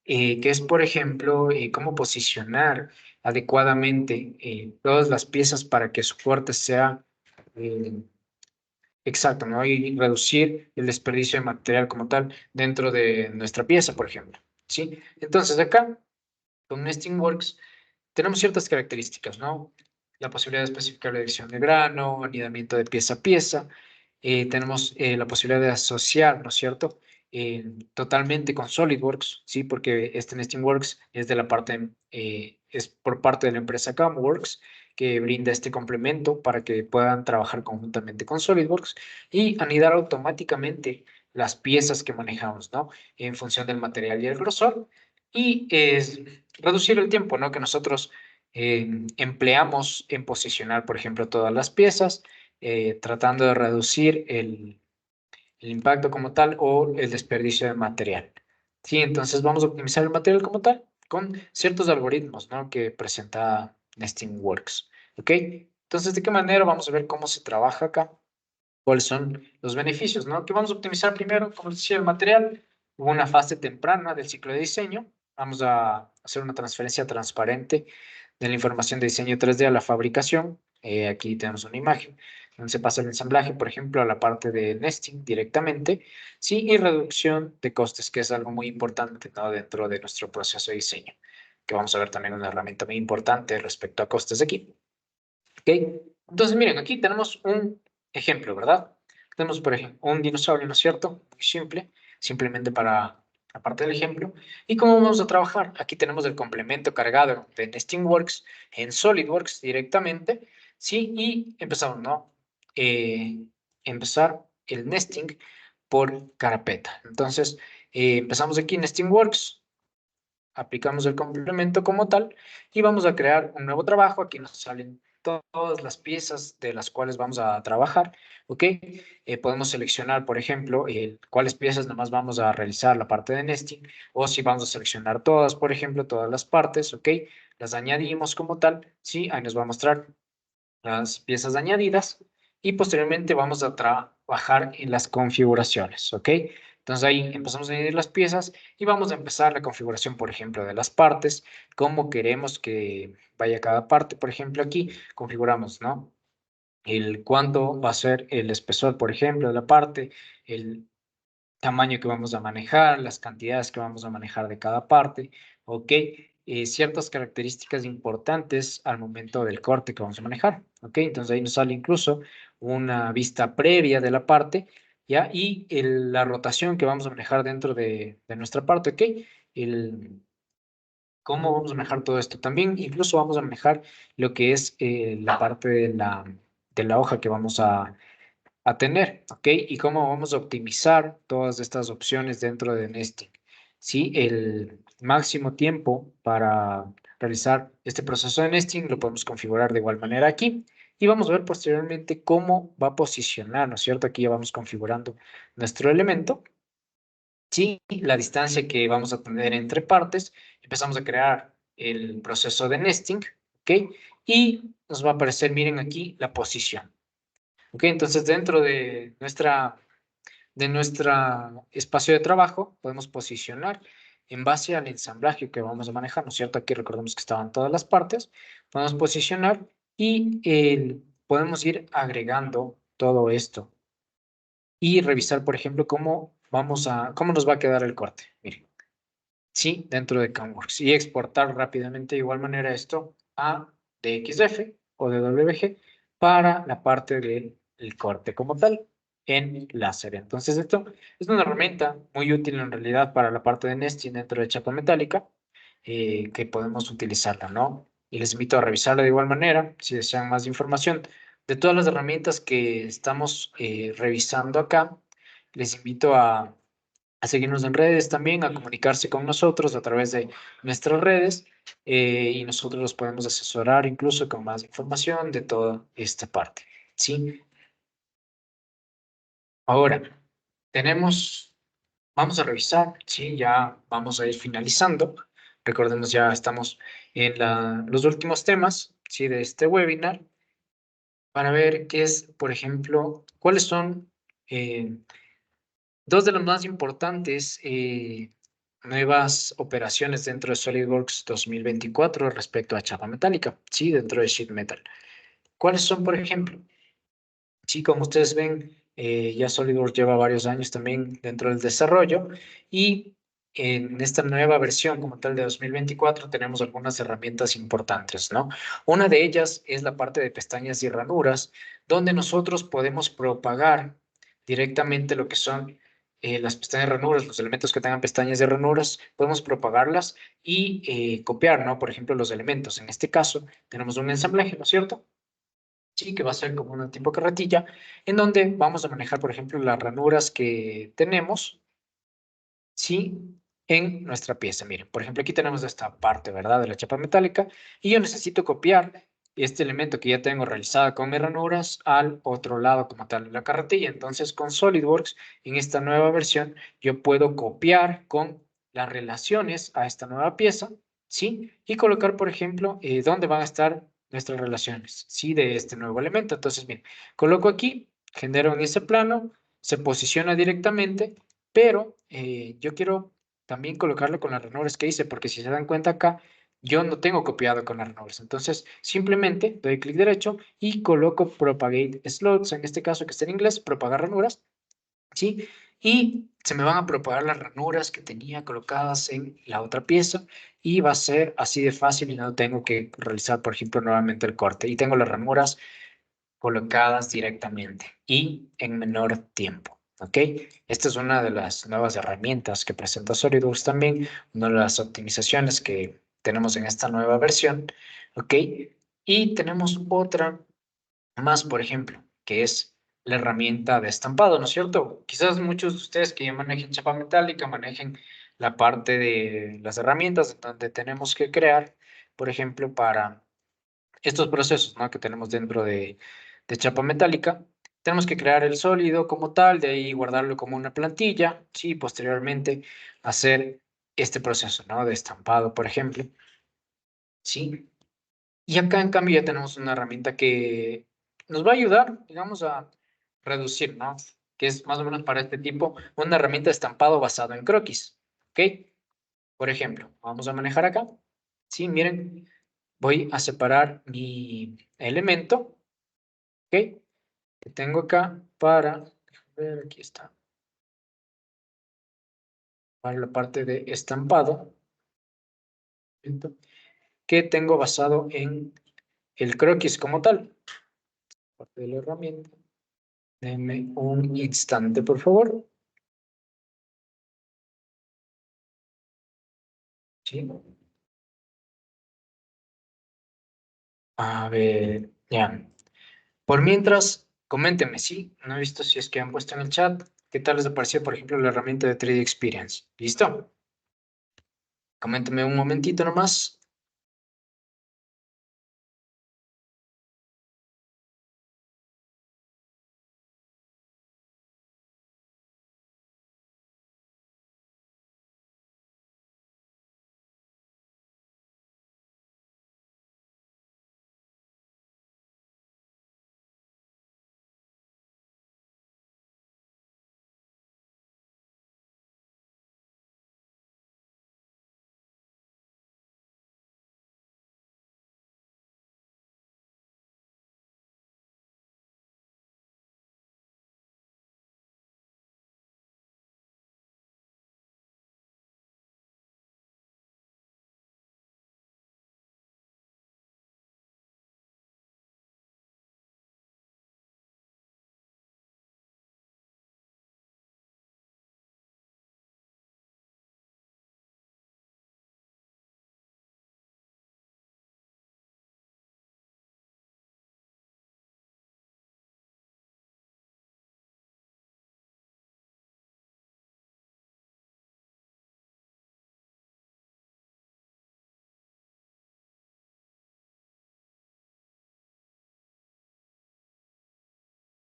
que es, por ejemplo, cómo posicionar adecuadamente todas las piezas para que su corte sea eh, exacto, ¿no? Y reducir el desperdicio de material como tal dentro de nuestra pieza, por ejemplo, ¿sí? Entonces, acá, con Nesting Works, tenemos ciertas características, ¿no? La posibilidad de especificar la dirección de grano, anidamiento de pieza a pieza, tenemos la posibilidad de asociar, ¿no es cierto?, totalmente con SolidWorks, ¿sí? Porque este Nesting Works es de la parte, es por parte de la empresa CamWorks, que brinda este complemento para que puedan trabajar conjuntamente con SolidWorks y anidar automáticamente las piezas que manejamos, ¿no? En función del material y el grosor. Y es reducir el tiempo, ¿no? Que nosotros empleamos en posicionar, por ejemplo, todas las piezas, tratando de reducir el impacto como tal o el desperdicio de material. Sí, entonces vamos a optimizar el material como tal con ciertos algoritmos, ¿no? Que presenta Nesting Works. ¿Ok? Entonces, ¿de qué manera vamos a ver cómo se trabaja acá? ¿Cuáles son los beneficios, ¿no? Que vamos a optimizar primero, como les decía, el material. Hubo una fase temprana del ciclo de diseño. Vamos a hacer una transferencia transparente de la información de diseño 3D a la fabricación. Aquí tenemos una imagen donde se pasa el ensamblaje, por ejemplo, a la parte de nesting directamente, sí, y reducción de costes, que es algo muy importante, ¿no? Dentro de nuestro proceso de diseño, que vamos a ver también una herramienta muy importante respecto a costes de aquí. ¿Ok? Entonces, miren, aquí tenemos un ejemplo, ¿verdad? Tenemos, por ejemplo, un dinosaurio, ¿no es cierto? Muy simple, simplemente para la parte del ejemplo. ¿Y cómo vamos a trabajar? Aquí tenemos el complemento cargado de Nesting Works en SolidWorks directamente, ¿sí? Y empezamos, ¿no? Empezar el nesting por carpeta. Entonces, empezamos aquí en Nesting Works, aplicamos el complemento como tal y vamos a crear un nuevo trabajo. Aquí nos salen todas las piezas de las cuales vamos a trabajar, ¿ok? Podemos seleccionar, por ejemplo, cuáles piezas nomás vamos a realizar la parte de nesting o si vamos a seleccionar todas, por ejemplo, todas las partes, ¿ok? Las añadimos como tal, ¿sí? Ahí nos va a mostrar las piezas añadidas y posteriormente vamos a trabajar en las configuraciones, ¿ok? Entonces ahí empezamos a añadir las piezas y vamos a empezar la configuración, por ejemplo, de las partes, cómo queremos que vaya cada parte, por ejemplo, aquí configuramos, ¿no? El cuánto va a ser el espesor, por ejemplo, de la parte, el tamaño que vamos a manejar, las cantidades que vamos a manejar de cada parte, ¿ok? Ciertas características importantes al momento del corte que vamos a manejar, ¿ok? Entonces ahí nos sale incluso una vista previa de la parte, ¿ya? Y la rotación que vamos a manejar dentro de nuestra parte, ¿ok? El, cómo vamos a manejar todo esto. También incluso vamos a manejar lo que es la parte de la hoja que vamos a tener, ¿ok? Y cómo vamos a optimizar todas estas opciones dentro de Nesting. Sí, el máximo tiempo para realizar este proceso de Nesting lo podemos configurar de igual manera aquí. Y vamos a ver posteriormente cómo va a posicionar, ¿no es cierto? Aquí ya vamos configurando nuestro elemento. Sí, la distancia que vamos a tener entre partes. Empezamos a crear el proceso de nesting, ¿ok? Y nos va a aparecer, miren aquí, la posición. Ok, entonces dentro de nuestra espacio de trabajo podemos posicionar en base al ensamblaje que vamos a manejar, ¿no es cierto? Aquí recordemos que estaban todas las partes. Podemos posicionar y podemos ir agregando todo esto y revisar, por ejemplo, cómo nos va a quedar el corte. Miren, sí, dentro de CamWorks y exportar rápidamente de igual manera esto a DXF o DWG para la parte del corte como tal en láser. Entonces esto es una herramienta muy útil en realidad para la parte de nesting dentro de chapa metálica, que podemos utilizarla, ¿no? Y les invito a revisarla de igual manera si desean más información de todas las herramientas que estamos revisando acá. Les invito a seguirnos en redes también, a comunicarse con nosotros a través de nuestras redes, y nosotros los podemos asesorar incluso con más información de toda esta parte. ¿Sí? Ahora, tenemos, vamos a revisar, ¿sí? Ya vamos a ir finalizando. Recordemos, ya estamos en los últimos temas, ¿sí? De este webinar para ver qué es, por ejemplo, cuáles son eh, dos de las más importantes nuevas operaciones dentro de SolidWorks 2024 respecto a chapa metálica, sí, dentro de Sheet Metal. ¿Cuáles son, por ejemplo? Sí, como ustedes ven, ya SolidWorks lleva varios años también dentro del desarrollo y en esta nueva versión como tal de 2024 tenemos algunas herramientas importantes, ¿no? Una de ellas es la parte de pestañas y ranuras, donde nosotros podemos propagar directamente lo que son las pestañas de ranuras, los elementos que tengan pestañas de ranuras, podemos propagarlas y copiar, ¿no? Por ejemplo, los elementos. En este caso, tenemos un ensamblaje, ¿no es cierto? Sí, que va a ser como una tipo carretilla, en donde vamos a manejar, por ejemplo, las ranuras que tenemos, ¿sí? En nuestra pieza. Miren, por ejemplo, aquí tenemos esta parte, ¿verdad? De la chapa metálica, y yo necesito copiar este elemento que ya tengo realizado con mis ranuras al otro lado como tal de la carretilla. Entonces, con SolidWorks, en esta nueva versión, yo puedo copiar con las relaciones a esta nueva pieza, ¿sí? Y colocar, por ejemplo, dónde van a estar nuestras relaciones, ¿sí? De este nuevo elemento. Entonces, miren, coloco aquí, genero en ese plano, se posiciona directamente, pero yo quiero también colocarlo con las ranuras que hice, porque si se dan cuenta acá, yo no tengo copiado con las ranuras. Entonces, simplemente doy clic derecho y coloco Propagate Slots, en este caso que está en inglés, propagar ranuras, ¿sí? Y se me van a propagar las ranuras que tenía colocadas en la otra pieza y va a ser así de fácil y no tengo que realizar, por ejemplo, nuevamente el corte. Y tengo las ranuras colocadas directamente y en menor tiempo. ¿Ok? Esta es una de las nuevas herramientas que presenta SolidWorks también, una de las optimizaciones que tenemos en esta nueva versión. ¿Ok? Y tenemos otra más, por ejemplo, que es la herramienta de estampado, ¿no es cierto? Quizás muchos de ustedes que ya manejen chapa metálica manejen la parte de las herramientas donde tenemos que crear, por ejemplo, para estos procesos, ¿no? Que tenemos dentro de chapa metálica. Tenemos que crear el sólido como tal, de ahí guardarlo como una plantilla, sí, posteriormente hacer este proceso, ¿no? De estampado, por ejemplo, sí. Y acá, en cambio, ya tenemos una herramienta que nos va a ayudar, digamos, a reducir, ¿no? Que es más o menos para este tipo, una herramienta de estampado basado en croquis, ¿ok? Por ejemplo, vamos a manejar acá, sí, miren, voy a separar mi elemento, ¿ok? Que tengo acá para, déjame ver, aquí está, para la parte de estampado, ¿cierto? Que tengo basado en el croquis como tal, parte de la herramienta. Denme un instante, por favor. Sí. A ver, ya. Por mientras, coméntenme, sí. No he visto si es que han puesto en el chat. ¿Qué tal les pareció, por ejemplo, la herramienta de 3D Experience? ¿Listo? Coméntenme un momentito nomás.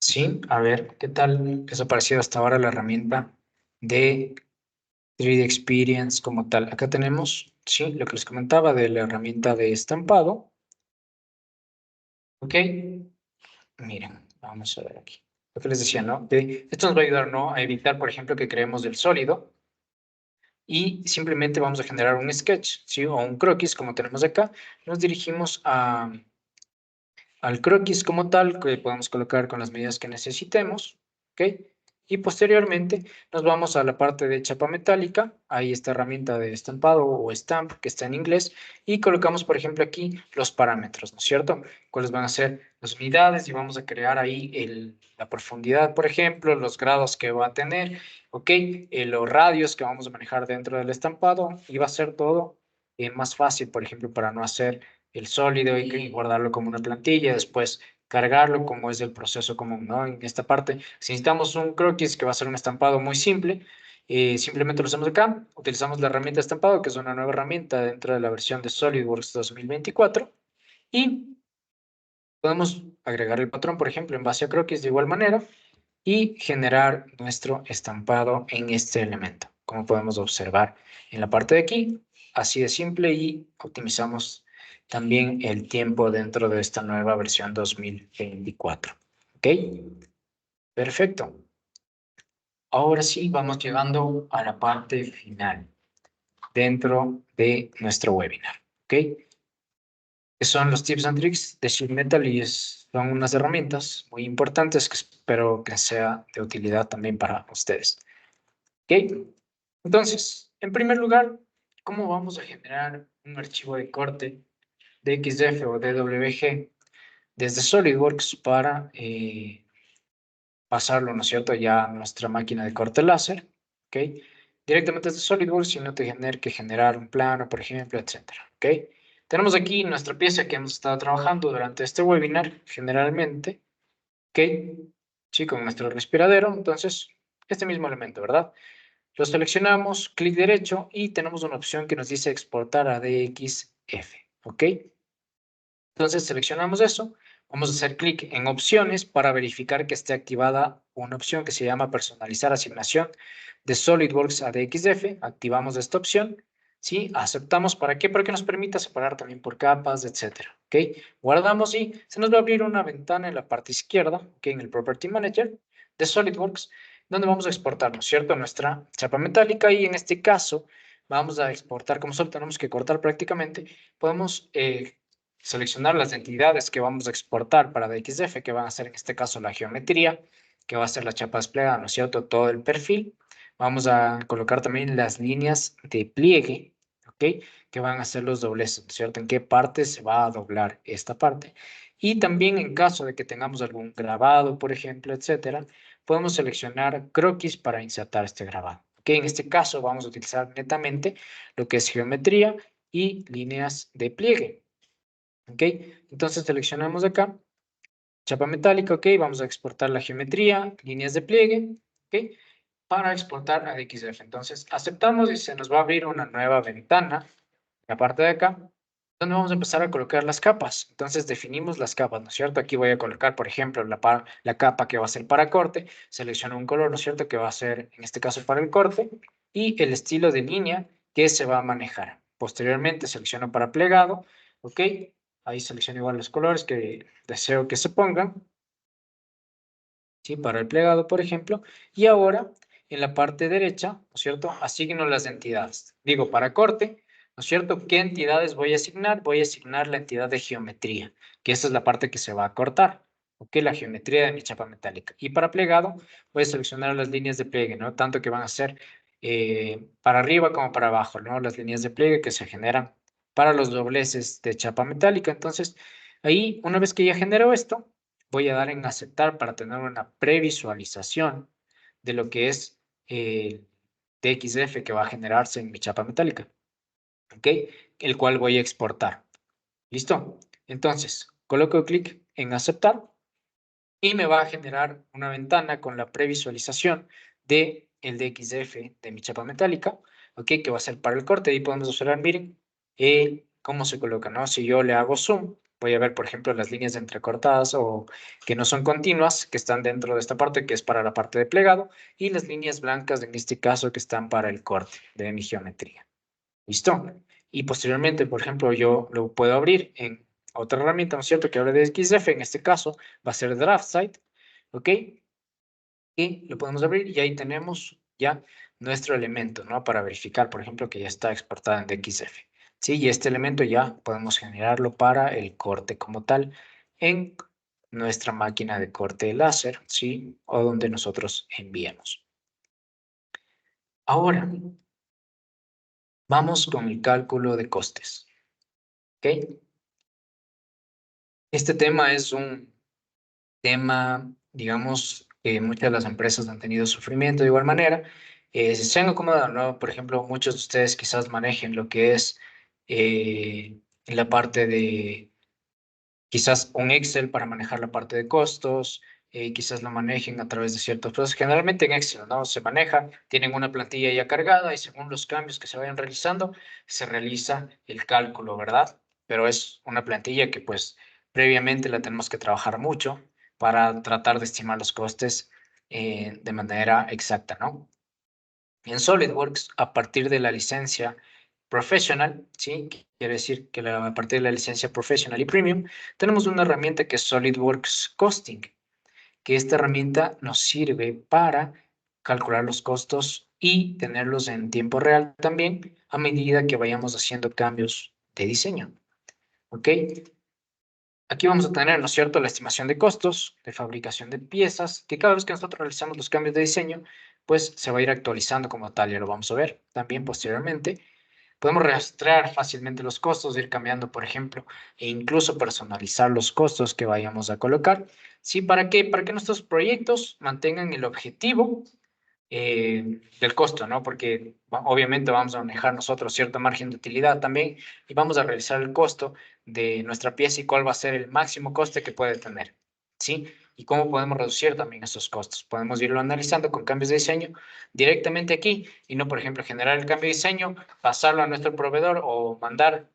Sí, a ver, ¿qué tal les ha parecido hasta ahora la herramienta de 3D Experience como tal? Acá tenemos, sí, lo que les comentaba de la herramienta de estampado. ¿Ok? Miren, vamos a ver aquí. Lo que les decía, ¿no? Esto nos va a ayudar, ¿no? A evitar, por ejemplo, que creemos del sólido y simplemente vamos a generar un sketch, ¿sí? O un croquis, como tenemos acá. Nos dirigimos al croquis como tal, que podemos colocar con las medidas que necesitemos, ¿ok? Y posteriormente nos vamos a la parte de chapa metálica, ahí esta herramienta de estampado o stamp que está en inglés, y colocamos, por ejemplo, aquí los parámetros, ¿no es cierto? Cuáles van a ser las unidades y vamos a crear ahí la profundidad, por ejemplo, los grados que va a tener, ¿ok? Los radios que vamos a manejar dentro del estampado y va a ser todo más fácil, por ejemplo, para no hacer el sólido y guardarlo como una plantilla, después cargarlo como es el proceso común, ¿no? En esta parte, si necesitamos un croquis que va a ser un estampado muy simple, simplemente lo hacemos acá, utilizamos la herramienta de estampado, que es una nueva herramienta dentro de la versión de SolidWorks 2024, y podemos agregar el patrón, por ejemplo, en base a croquis de igual manera, y generar nuestro estampado en este elemento, como podemos observar en la parte de aquí, así de simple, y optimizamos también el tiempo dentro de esta nueva versión 2024. ¿Ok? Perfecto. Ahora sí, vamos llegando a la parte final dentro de nuestro webinar. ¿Ok? Que son los tips and tricks de Sheet Metal y son unas herramientas muy importantes que espero que sea de utilidad también para ustedes. ¿Ok? Entonces, en primer lugar, ¿cómo vamos a generar un archivo de corte de XF o DWG desde SolidWorks para pasarlo, ¿no es cierto?, ya a nuestra máquina de corte láser, ¿ok? Directamente desde SolidWorks sin no tener que generar un plano, por ejemplo, etcétera, ¿ok? Tenemos aquí nuestra pieza que hemos estado trabajando durante este webinar, generalmente, ¿ok? Sí, con nuestro respiradero, entonces, este mismo elemento, ¿verdad? Lo seleccionamos, clic derecho y tenemos una opción que nos dice exportar a DXF, ¿ok? Entonces seleccionamos eso, vamos a hacer clic en opciones para verificar que esté activada una opción que se llama personalizar asignación de SolidWorks a DXF, activamos esta opción, ¿sí? Aceptamos, ¿para qué? Para que nos permita separar también por capas, etcétera, ¿ok? Guardamos y se nos va a abrir una ventana en la parte izquierda, ¿ok? En el Property Manager de SolidWorks, donde vamos a exportar, ¿no es cierto?, nuestra chapa metálica y en este caso vamos a exportar, como solo tenemos que cortar prácticamente, podemos seleccionar las entidades que vamos a exportar para DXF, que van a ser en este caso la geometría, que va a ser la chapa desplegada, ¿no es cierto?, todo el perfil. Vamos a colocar también las líneas de pliegue, ¿ok? Que van a ser los dobleces, ¿no es cierto?, en qué parte se va a doblar esta parte. Y también en caso de que tengamos algún grabado, por ejemplo, etcétera, podemos seleccionar croquis para insertar este grabado. ¿Ok? En este caso vamos a utilizar netamente lo que es geometría y líneas de pliegue. ¿Ok? Entonces seleccionamos acá, chapa metálica, ¿ok? Vamos a exportar la geometría, líneas de pliegue, ¿ok? Para exportar a XF. Entonces aceptamos y se nos va a abrir una nueva ventana, la parte de acá, donde vamos a empezar a colocar las capas. Entonces definimos las capas, ¿no es cierto? Aquí voy a colocar, por ejemplo, la capa que va a ser para corte, selecciono un color, ¿no es cierto?, que va a ser, en este caso, para el corte, y el estilo de línea que se va a manejar. Posteriormente selecciono para plegado, ¿ok? Ahí selecciono igual los colores que deseo que se pongan, ¿sí? Para el plegado, por ejemplo. Y ahora, en la parte derecha, ¿no es cierto?, asigno las entidades. Digo, para corte, ¿no es cierto?, ¿qué entidades voy a asignar? Voy a asignar la entidad de geometría, que esa es la parte que se va a cortar, ¿ok? La geometría de mi chapa metálica. Y para plegado, voy a seleccionar las líneas de pliegue, ¿no? Tanto que van a ser para arriba como para abajo, ¿no? Las líneas de pliegue que se generan para los dobleces de chapa metálica. Entonces, ahí, una vez que ya genero esto, voy a dar en aceptar para tener una previsualización de lo que es el TXF que va a generarse en mi chapa metálica, ¿ok? El cual voy a exportar. ¿Listo? Entonces, coloco clic en aceptar y me va a generar una ventana con la previsualización de el DXF de mi chapa metálica, ¿ok? Que va a ser para el corte. Ahí podemos observar, miren, cómo se coloca, ¿no? Si yo le hago zoom, voy a ver, por ejemplo, las líneas entrecortadas o que no son continuas, que están dentro de esta parte, que es para la parte de plegado, y las líneas blancas, en este caso, que están para el corte de mi geometría. ¿Listo? Y posteriormente, por ejemplo, yo lo puedo abrir en otra herramienta, ¿no es cierto?, que hable de XF, en este caso va a ser DraftSite, ¿ok? Y lo podemos abrir y ahí tenemos ya nuestro elemento, ¿no? Para verificar, por ejemplo, que ya está exportado en DXF. Sí, y este elemento ya podemos generarlo para el corte como tal en nuestra máquina de corte láser, ¿sí? O donde nosotros enviemos. Ahora, vamos con el cálculo de costes, ¿ok? Este tema es un tema, digamos, que muchas de las empresas han tenido sufrimiento de igual manera. Si se han acomodado, ¿no? Por ejemplo, muchos de ustedes quizás manejen lo que es la parte de quizás un Excel para manejar la parte de costos, quizás lo manejen a través de ciertos procesos. Generalmente en Excel, ¿no? Se maneja, tienen una plantilla ya cargada y según los cambios que se vayan realizando, se realiza el cálculo, ¿verdad? Pero es una plantilla que pues previamente la tenemos que trabajar mucho para tratar de estimar los costes de manera exacta, ¿no? En SolidWorks, a partir de la licencia Professional, ¿sí? Quiere decir que a partir de la licencia Professional y Premium, tenemos una herramienta que es SolidWorks Costing, que esta herramienta nos sirve para calcular los costos y tenerlos en tiempo real también a medida que vayamos haciendo cambios de diseño. ¿Ok? Aquí vamos a tener, ¿no es cierto?, la estimación de costos de fabricación de piezas, que cada vez que nosotros realizamos los cambios de diseño, pues se va a ir actualizando como tal, ya lo vamos a ver también posteriormente. Podemos rastrear fácilmente los costos, ir cambiando, por ejemplo, e incluso personalizar los costos que vayamos a colocar. ¿Sí? ¿Para qué? Para que nuestros proyectos mantengan el objetivo del costo, ¿no? Porque obviamente vamos a manejar nosotros cierto margen de utilidad también y vamos a revisar el costo de nuestra pieza y cuál va a ser el máximo coste que puede tener, ¿sí? Y cómo podemos reducir también esos costos. Podemos irlo analizando con cambios de diseño directamente aquí y no, por ejemplo, generar el cambio de diseño, pasarlo a nuestro proveedor o mandar,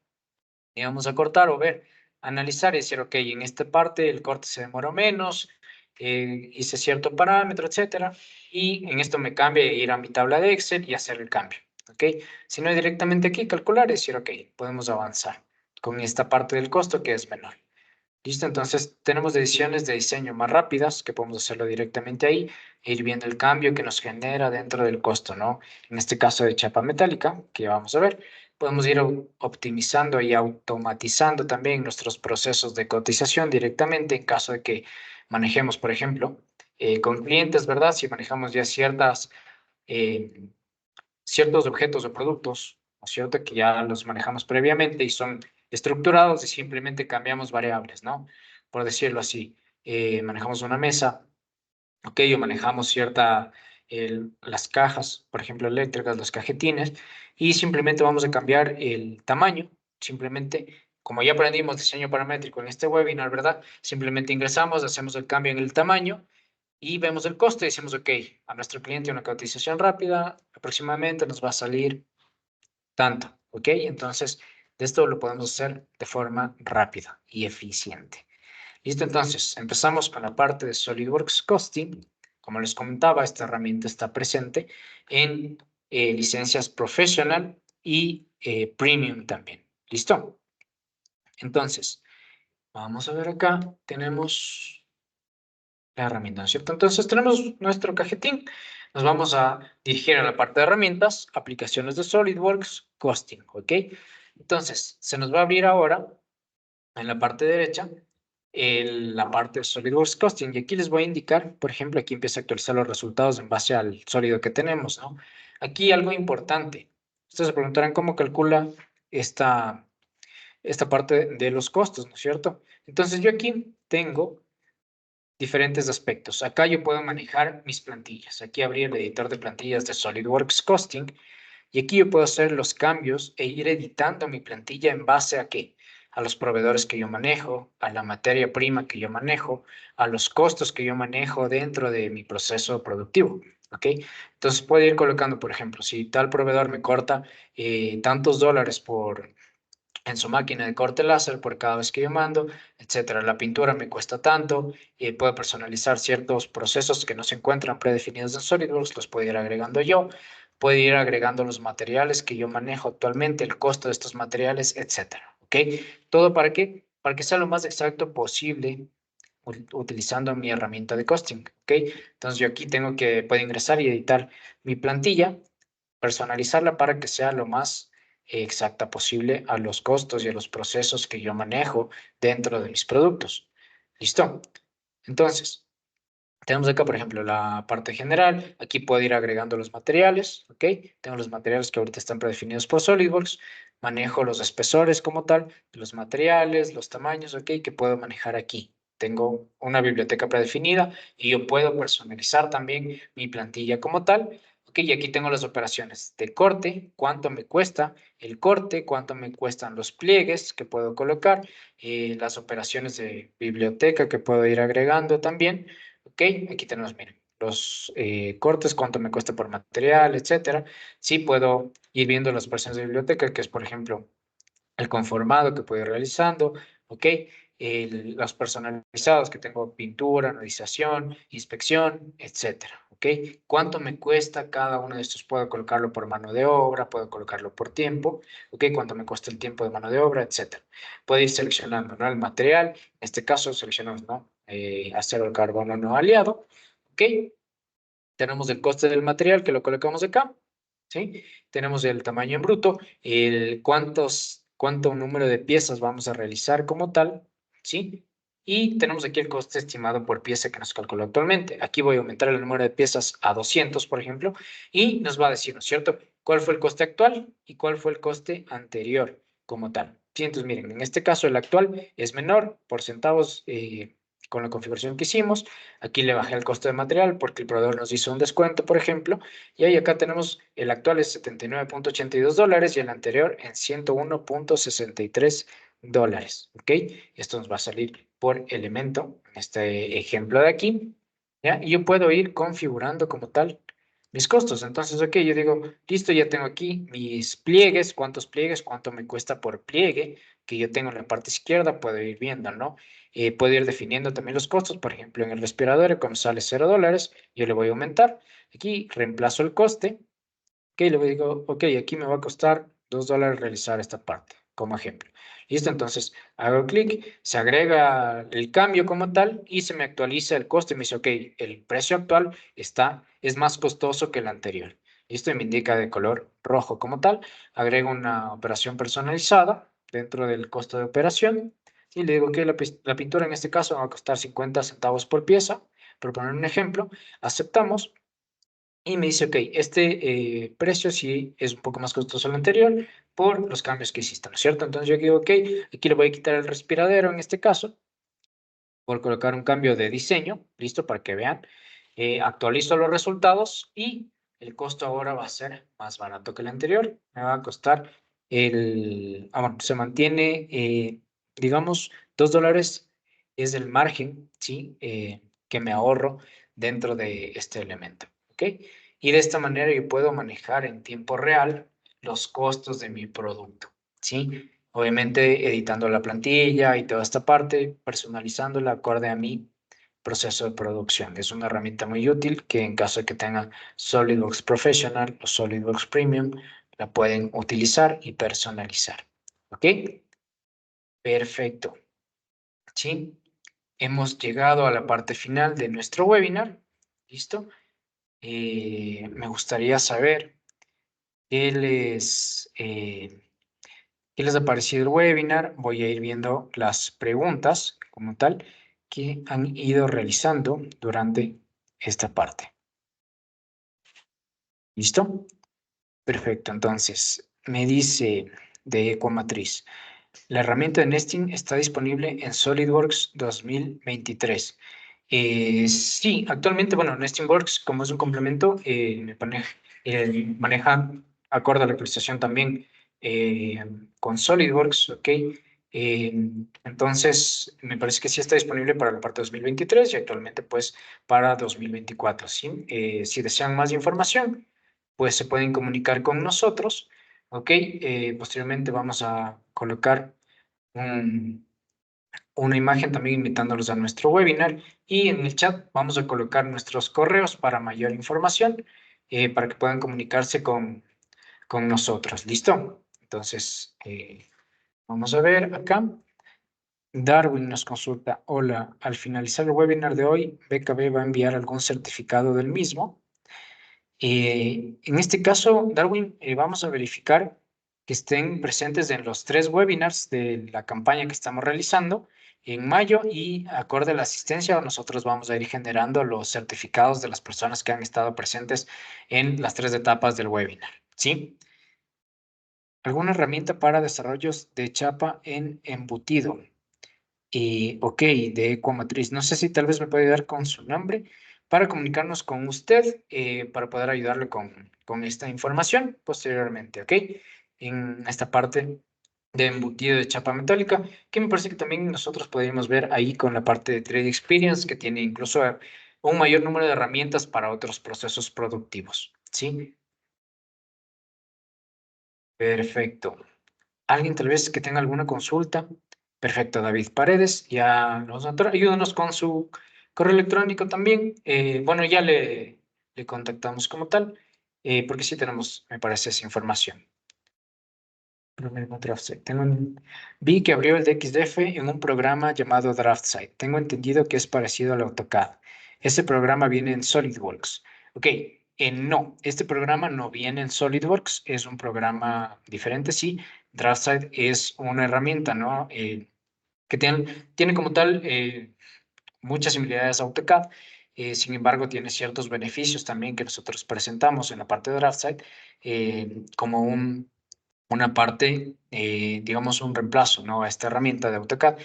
digamos, a cortar o ver, analizar y decir, ok, en esta parte el corte se demoró menos, hice cierto parámetro, etcétera, y en esto me cambia ir a mi tabla de Excel y hacer el cambio, ¿ok? Si no, directamente aquí calcular y decir, ok, podemos avanzar con esta parte del costo que es menor. ¿Listo? Entonces tenemos decisiones de diseño más rápidas que podemos hacerlo directamente ahí e ir viendo el cambio que nos genera dentro del costo, ¿no? En este caso de chapa metálica, que vamos a ver, podemos ir optimizando y automatizando también nuestros procesos de cotización directamente en caso de que manejemos, por ejemplo, con clientes, ¿verdad? Si manejamos ya eh, ciertos objetos o productos, ¿no es cierto? Que ya los manejamos previamente y son estructurados y simplemente cambiamos variables, ¿no? Por decirlo así, manejamos una mesa, ok, o manejamos las cajas, por ejemplo, eléctricas, los cajetines, y simplemente vamos a cambiar el tamaño, simplemente, como ya aprendimos diseño paramétrico en este webinar, ¿verdad? Simplemente ingresamos, hacemos el cambio en el tamaño y vemos el coste y decimos, ok, a nuestro cliente una cotización rápida aproximadamente nos va a salir tanto, ok. Entonces, de esto lo podemos hacer de forma rápida y eficiente. Listo, entonces, empezamos con la parte de SolidWorks Costing. Como les comentaba, esta herramienta está presente en licencias Professional y Premium también. ¿Listo? Entonces, vamos a ver acá, tenemos la herramienta, ¿no es cierto? Entonces tenemos nuestro cajetín. Nos vamos a dirigir a la parte de herramientas, aplicaciones de SolidWorks, Costing, ¿ok? Entonces, se nos va a abrir ahora en la parte derecha la parte de SolidWorks Costing y aquí les voy a indicar, por ejemplo, aquí empieza a actualizar los resultados en base al sólido que tenemos, ¿no? Aquí algo importante. Ustedes se preguntarán cómo calcula esta parte de los costos, ¿no es cierto? Entonces yo aquí tengo diferentes aspectos. Acá yo puedo manejar mis plantillas. Aquí abrir el editor de plantillas de SolidWorks Costing y aquí yo puedo hacer los cambios e ir editando mi plantilla en base a qué? A los proveedores que yo manejo, a la materia prima que yo manejo, a los costos que yo manejo dentro de mi proceso productivo. ¿Ok? Entonces puedo ir colocando, por ejemplo, si tal proveedor me corta tantos dólares en su máquina de corte láser por cada vez que yo mando, etcétera. La pintura me cuesta tanto, puedo personalizar ciertos procesos que no se encuentran predefinidos en SolidWorks, los puedo ir agregando yo, puedo ir agregando los materiales que yo manejo actualmente, el costo de estos materiales, etcétera. ¿Ok? ¿Todo para qué? Para que sea lo más exacto posible utilizando mi herramienta de costing. ¿Ok? Entonces yo aquí puedo ingresar y editar mi plantilla, personalizarla para que sea lo más exacta posible a los costos y a los procesos que yo manejo dentro de mis productos. ¿Listo? Entonces, tenemos acá, por ejemplo, la parte general. Aquí puedo ir agregando los materiales, ¿ok? Tengo los materiales que ahorita están predefinidos por SolidWorks. Manejo los espesores como tal, los materiales, los tamaños, ¿ok? Que puedo manejar aquí. Tengo una biblioteca predefinida y yo puedo personalizar también mi plantilla como tal. Ok, y aquí tengo las operaciones de corte, cuánto me cuesta el corte, cuánto me cuestan los pliegues que puedo colocar, las operaciones de biblioteca que puedo ir agregando también. Ok, aquí tenemos, miren, los cortes, cuánto me cuesta por material, etcétera. Sí puedo ir viendo las operaciones de biblioteca, que es, por ejemplo, el conformado que puedo ir realizando, ok, los personalizados que tengo pintura, anodización, inspección, etcétera, ok. ¿Cuánto me cuesta cada uno de estos? Puedo colocarlo por mano de obra, puedo colocarlo por tiempo, ok, cuánto me cuesta el tiempo de mano de obra, etcétera. Puedo ir seleccionando, ¿no? El material, en este caso seleccionamos, ¿no? Acero al carbono no aliado, ok. Tenemos el coste del material que lo colocamos acá, ¿sí? Tenemos el tamaño en bruto, cuánto número de piezas vamos a realizar como tal, ¿sí? Y tenemos aquí el coste estimado por pieza que nos calculó actualmente. Aquí voy a aumentar el número de piezas a 200, por ejemplo, y nos va a decir, ¿no es cierto?, cuál fue el coste actual y cuál fue el coste anterior como tal. Sí, entonces miren, en este caso el actual es menor por centavos con la configuración que hicimos. Aquí le bajé el costo de material porque el proveedor nos hizo un descuento, por ejemplo. Y ahí acá tenemos el actual es $79.82 y el anterior en $101.63. ¿Ok? Esto nos va a salir por elemento en este ejemplo de aquí. ¿Ya? Y yo puedo ir configurando como tal mis costos. Entonces, ok, yo digo, listo, ya tengo aquí mis pliegues, cuántos pliegues, cuánto me cuesta por pliegue, que yo tengo en la parte izquierda, puedo ir viendo, ¿no? Puedo ir definiendo también los costos. Por ejemplo, en el respirador, como sale $0, yo le voy a aumentar. Aquí reemplazo el coste. Ok, le digo, ok, aquí me va a costar $2 realizar esta parte, como ejemplo. Listo, entonces hago clic, se agrega el cambio como tal y se me actualiza el coste. Me dice, ok, el precio actual es más costoso que el anterior. Listo, y me indica de color rojo como tal. Agrego una operación personalizada dentro del costo de operación y le digo que la pintura en este caso va a costar 50 centavos por pieza. Por poner un ejemplo, aceptamos. Y me dice, ok, este precio sí es un poco más costoso al anterior por los cambios que hiciste, ¿no es cierto? Entonces yo digo, ok, aquí le voy a quitar el respiradero en este caso, por colocar un cambio de diseño, listo, para que vean. Actualizo los resultados y el costo ahora va a ser más barato que el anterior. Me va a costar bueno, se mantiene, digamos, $2 es el margen, ¿sí? Que me ahorro dentro de este elemento, ¿ok? Y de esta manera yo puedo manejar en tiempo real los costos de mi producto, ¿sí? Obviamente editando la plantilla y toda esta parte, personalizándola acorde a mi proceso de producción. Es una herramienta muy útil que en caso de que tengan SolidWorks Professional o SolidWorks Premium, la pueden utilizar y personalizar. ¿Ok? Perfecto. ¿Sí? Hemos llegado a la parte final de nuestro webinar. ¿Listo? Me gustaría saber qué les ha parecido el webinar. Voy a ir viendo las preguntas como tal que han ido realizando durante esta parte. ¿Listo? Perfecto. Entonces, me dice de Ecomatriz. La herramienta de nesting está disponible en SolidWorks 2023. Sí, actualmente, bueno, NestingWorks, como es un complemento, maneja acorde a la actualización también con SolidWorks, ¿ok? Entonces, me parece que sí está disponible para la parte 2023 y actualmente, pues, para 2024, ¿sí? Si desean más información, pues se pueden comunicar con nosotros, ¿ok? Posteriormente vamos a colocar un- una imagen también invitándolos a nuestro webinar y en el chat vamos a colocar nuestros correos para mayor información, para que puedan comunicarse con nosotros. ¿Listo? Entonces, vamos a ver acá. Darwin nos consulta, hola, al finalizar el webinar de hoy, BKB va a enviar algún certificado del mismo. En este caso, Darwin, vamos a verificar que estén presentes en los 3 webinars de la campaña que estamos realizando. en mayo y acorde a la asistencia, nosotros vamos a ir generando los certificados de las personas que han estado presentes en las 3 etapas del webinar, ¿sí? ¿Alguna herramienta para desarrollos de chapa en embutido? Ok, de Ecuamatriz. No sé si tal vez me puede ayudar con su nombre para comunicarnos con usted, para poder ayudarle con esta información posteriormente, ¿ok? En esta parte de embutido de chapa metálica, que me parece que también nosotros podríamos ver ahí con la parte de Trade Experience, que tiene incluso un mayor número de herramientas para otros procesos productivos, ¿sí? Perfecto. ¿Alguien tal vez que tenga alguna consulta? Perfecto, David Paredes, ya ayúdanos con su correo electrónico también. Bueno, ya le contactamos como tal, porque sí tenemos, me parece, esa información. Primer DraftSite. Vi que abrió el DXDF en un programa llamado DraftSite. Tengo entendido que es parecido al AutoCAD. Ese programa viene en SolidWorks. Ok, no, este programa no viene en SolidWorks, es un programa diferente, sí. DraftSite es una herramienta, ¿no? Que tiene como tal muchas similitudes a AutoCAD. Sin embargo, tiene ciertos beneficios también que nosotros presentamos en la parte de DraftSite, como una parte, digamos, un reemplazo, ¿no? A esta herramienta de AutoCAD.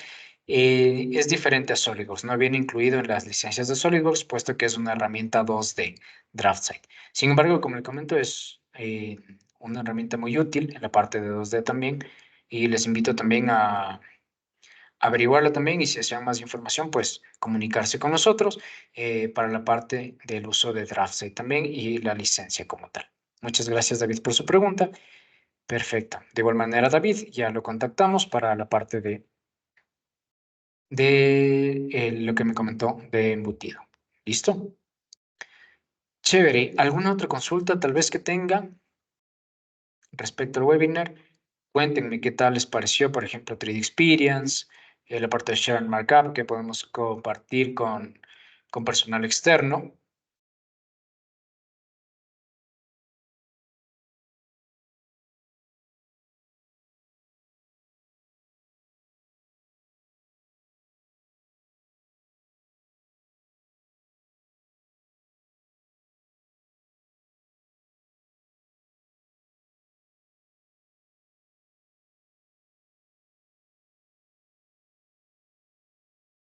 Es diferente a SolidWorks, no viene incluido en las licencias de SolidWorks, puesto que es una herramienta 2D, DraftSite. Sin embargo, como le comento, es una herramienta muy útil en la parte de 2D también, y les invito también a averiguarla también, y si desean más información, pues comunicarse con nosotros para la parte del uso de DraftSite también y la licencia como tal. Muchas gracias, David, por su pregunta. Perfecto. De igual manera, David, ya lo contactamos para la parte de lo que me comentó de embutido. ¿Listo? Chévere. ¿Alguna otra consulta tal vez que tenga respecto al webinar? Cuéntenme qué tal les pareció, por ejemplo, 3D Experience, la parte de Share and Markup que podemos compartir con personal externo.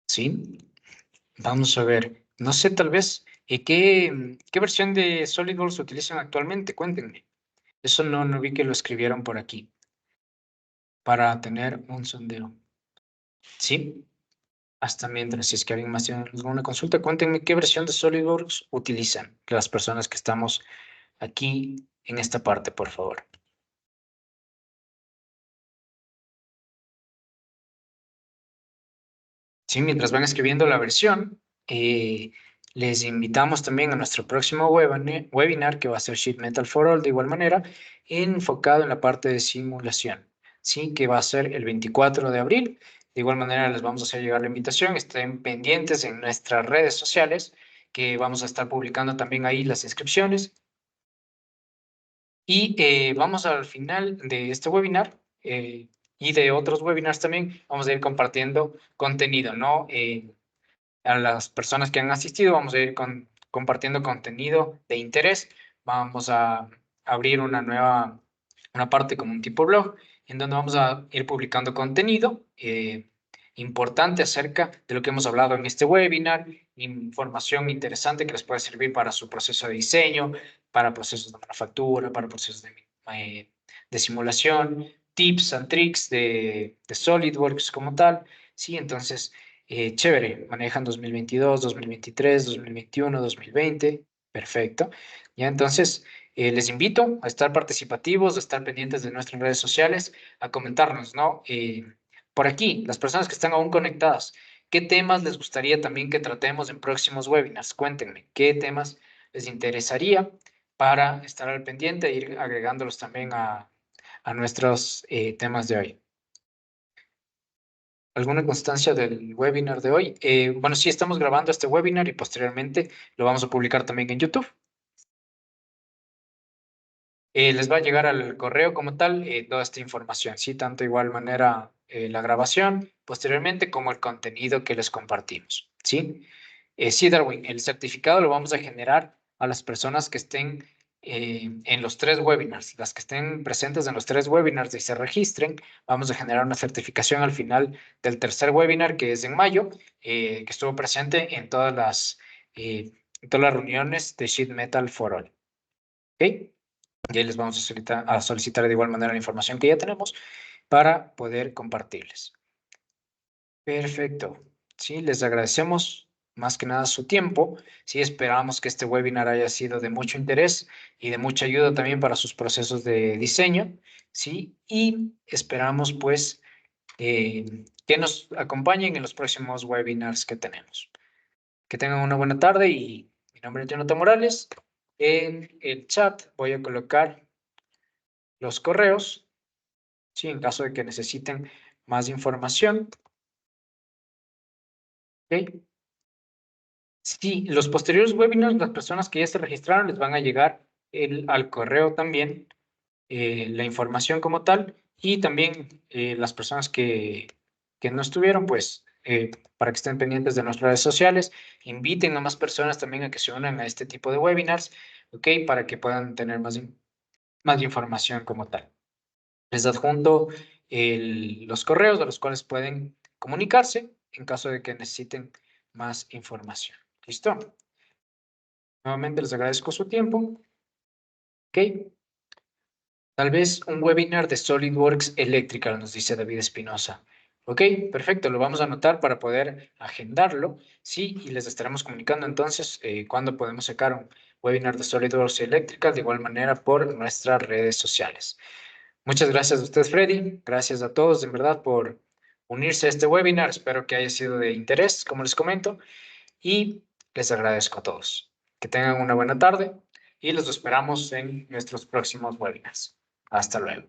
¿Sí? Vamos a ver. No sé, tal vez, ¿qué versión de SolidWorks utilizan actualmente? Cuéntenme. Eso no vi que lo escribieron por aquí, para tener un sondeo. ¿Sí? Hasta mientras, si es que alguien más tiene alguna consulta, cuéntenme qué versión de SolidWorks utilizan las personas que estamos aquí en esta parte, por favor. Sí, mientras van escribiendo la versión, les invitamos también a nuestro próximo webinar que va a ser Sheet Metal for All de igual manera, enfocado en la parte de simulación, sí, que va a ser el 24 de abril. De igual manera les vamos a hacer llegar la invitación, estén pendientes en nuestras redes sociales, que vamos a estar publicando también ahí las inscripciones. Y vamos al final de este webinar y de otros webinars también, vamos a ir compartiendo contenido, ¿no? A las personas que han asistido, vamos a ir compartiendo contenido de interés. Vamos a abrir una parte como un tipo blog, en donde vamos a ir publicando contenido importante acerca de lo que hemos hablado en este webinar, información interesante que les puede servir para su proceso de diseño, para procesos de manufactura, para procesos de simulación, tips and tricks de SolidWorks como tal. Sí, entonces chévere, manejan 2022, 2023, 2021, 2020, perfecto. Ya entonces, les invito a estar participativos, a estar pendientes de nuestras redes sociales, a comentarnos, ¿no? Por aquí, las personas que están aún conectadas, ¿qué temas les gustaría también que tratemos en próximos webinars? Cuéntenme, ¿qué temas les interesaría para estar al pendiente e ir agregándolos también a nuestros temas de hoy? ¿Alguna constancia del webinar de hoy? Bueno, sí, estamos grabando este webinar y posteriormente lo vamos a publicar también en YouTube. Les va a llegar al correo como tal toda esta información, ¿sí? Tanto igual manera la grabación posteriormente como el contenido que les compartimos, ¿sí? Sí, Darwin, el certificado lo vamos a generar a las personas que estén en los 3 webinars, las que estén presentes en los 3 webinars y se registren. Vamos a generar una certificación al final del tercer webinar, que es en mayo, que estuvo presente en todas las reuniones de Sheet Metal for All. ¿Ok? Y ahí les vamos a solicitar de igual manera la información que ya tenemos para poder compartirles. Perfecto. Sí, les agradecemos más que nada su tiempo. Sí, esperamos que este webinar haya sido de mucho interés y de mucha ayuda también para sus procesos de diseño. Sí, y esperamos pues que nos acompañen en los próximos webinars que tenemos. Que tengan una buena tarde y mi nombre es Jonathan Morales. En el chat voy a colocar los correos, sí, en caso de que necesiten más información. ¿Ok? Sí, los posteriores webinars, las personas que ya se registraron les van a llegar al correo también la información como tal y también las personas que no estuvieron, pues para que estén pendientes de nuestras redes sociales, inviten a más personas también a que se unan a este tipo de webinars, ¿ok? Para que puedan tener más información como tal. Les adjunto los correos a los cuales pueden comunicarse en caso de que necesiten más información. ¿Listo? Nuevamente les agradezco su tiempo. Ok. Tal vez un webinar de SolidWorks Electrical, nos dice David Espinosa. Ok, perfecto, lo vamos a anotar para poder agendarlo. Sí, y les estaremos comunicando entonces cuándo podemos sacar un webinar de SolidWorks Electrical, de igual manera por nuestras redes sociales. Muchas gracias a usted, Freddy. Gracias a todos, en verdad, por unirse a este webinar. Espero que haya sido de interés, como les comento, y les agradezco a todos. Que tengan una buena tarde y los esperamos en nuestros próximos webinars. Hasta luego.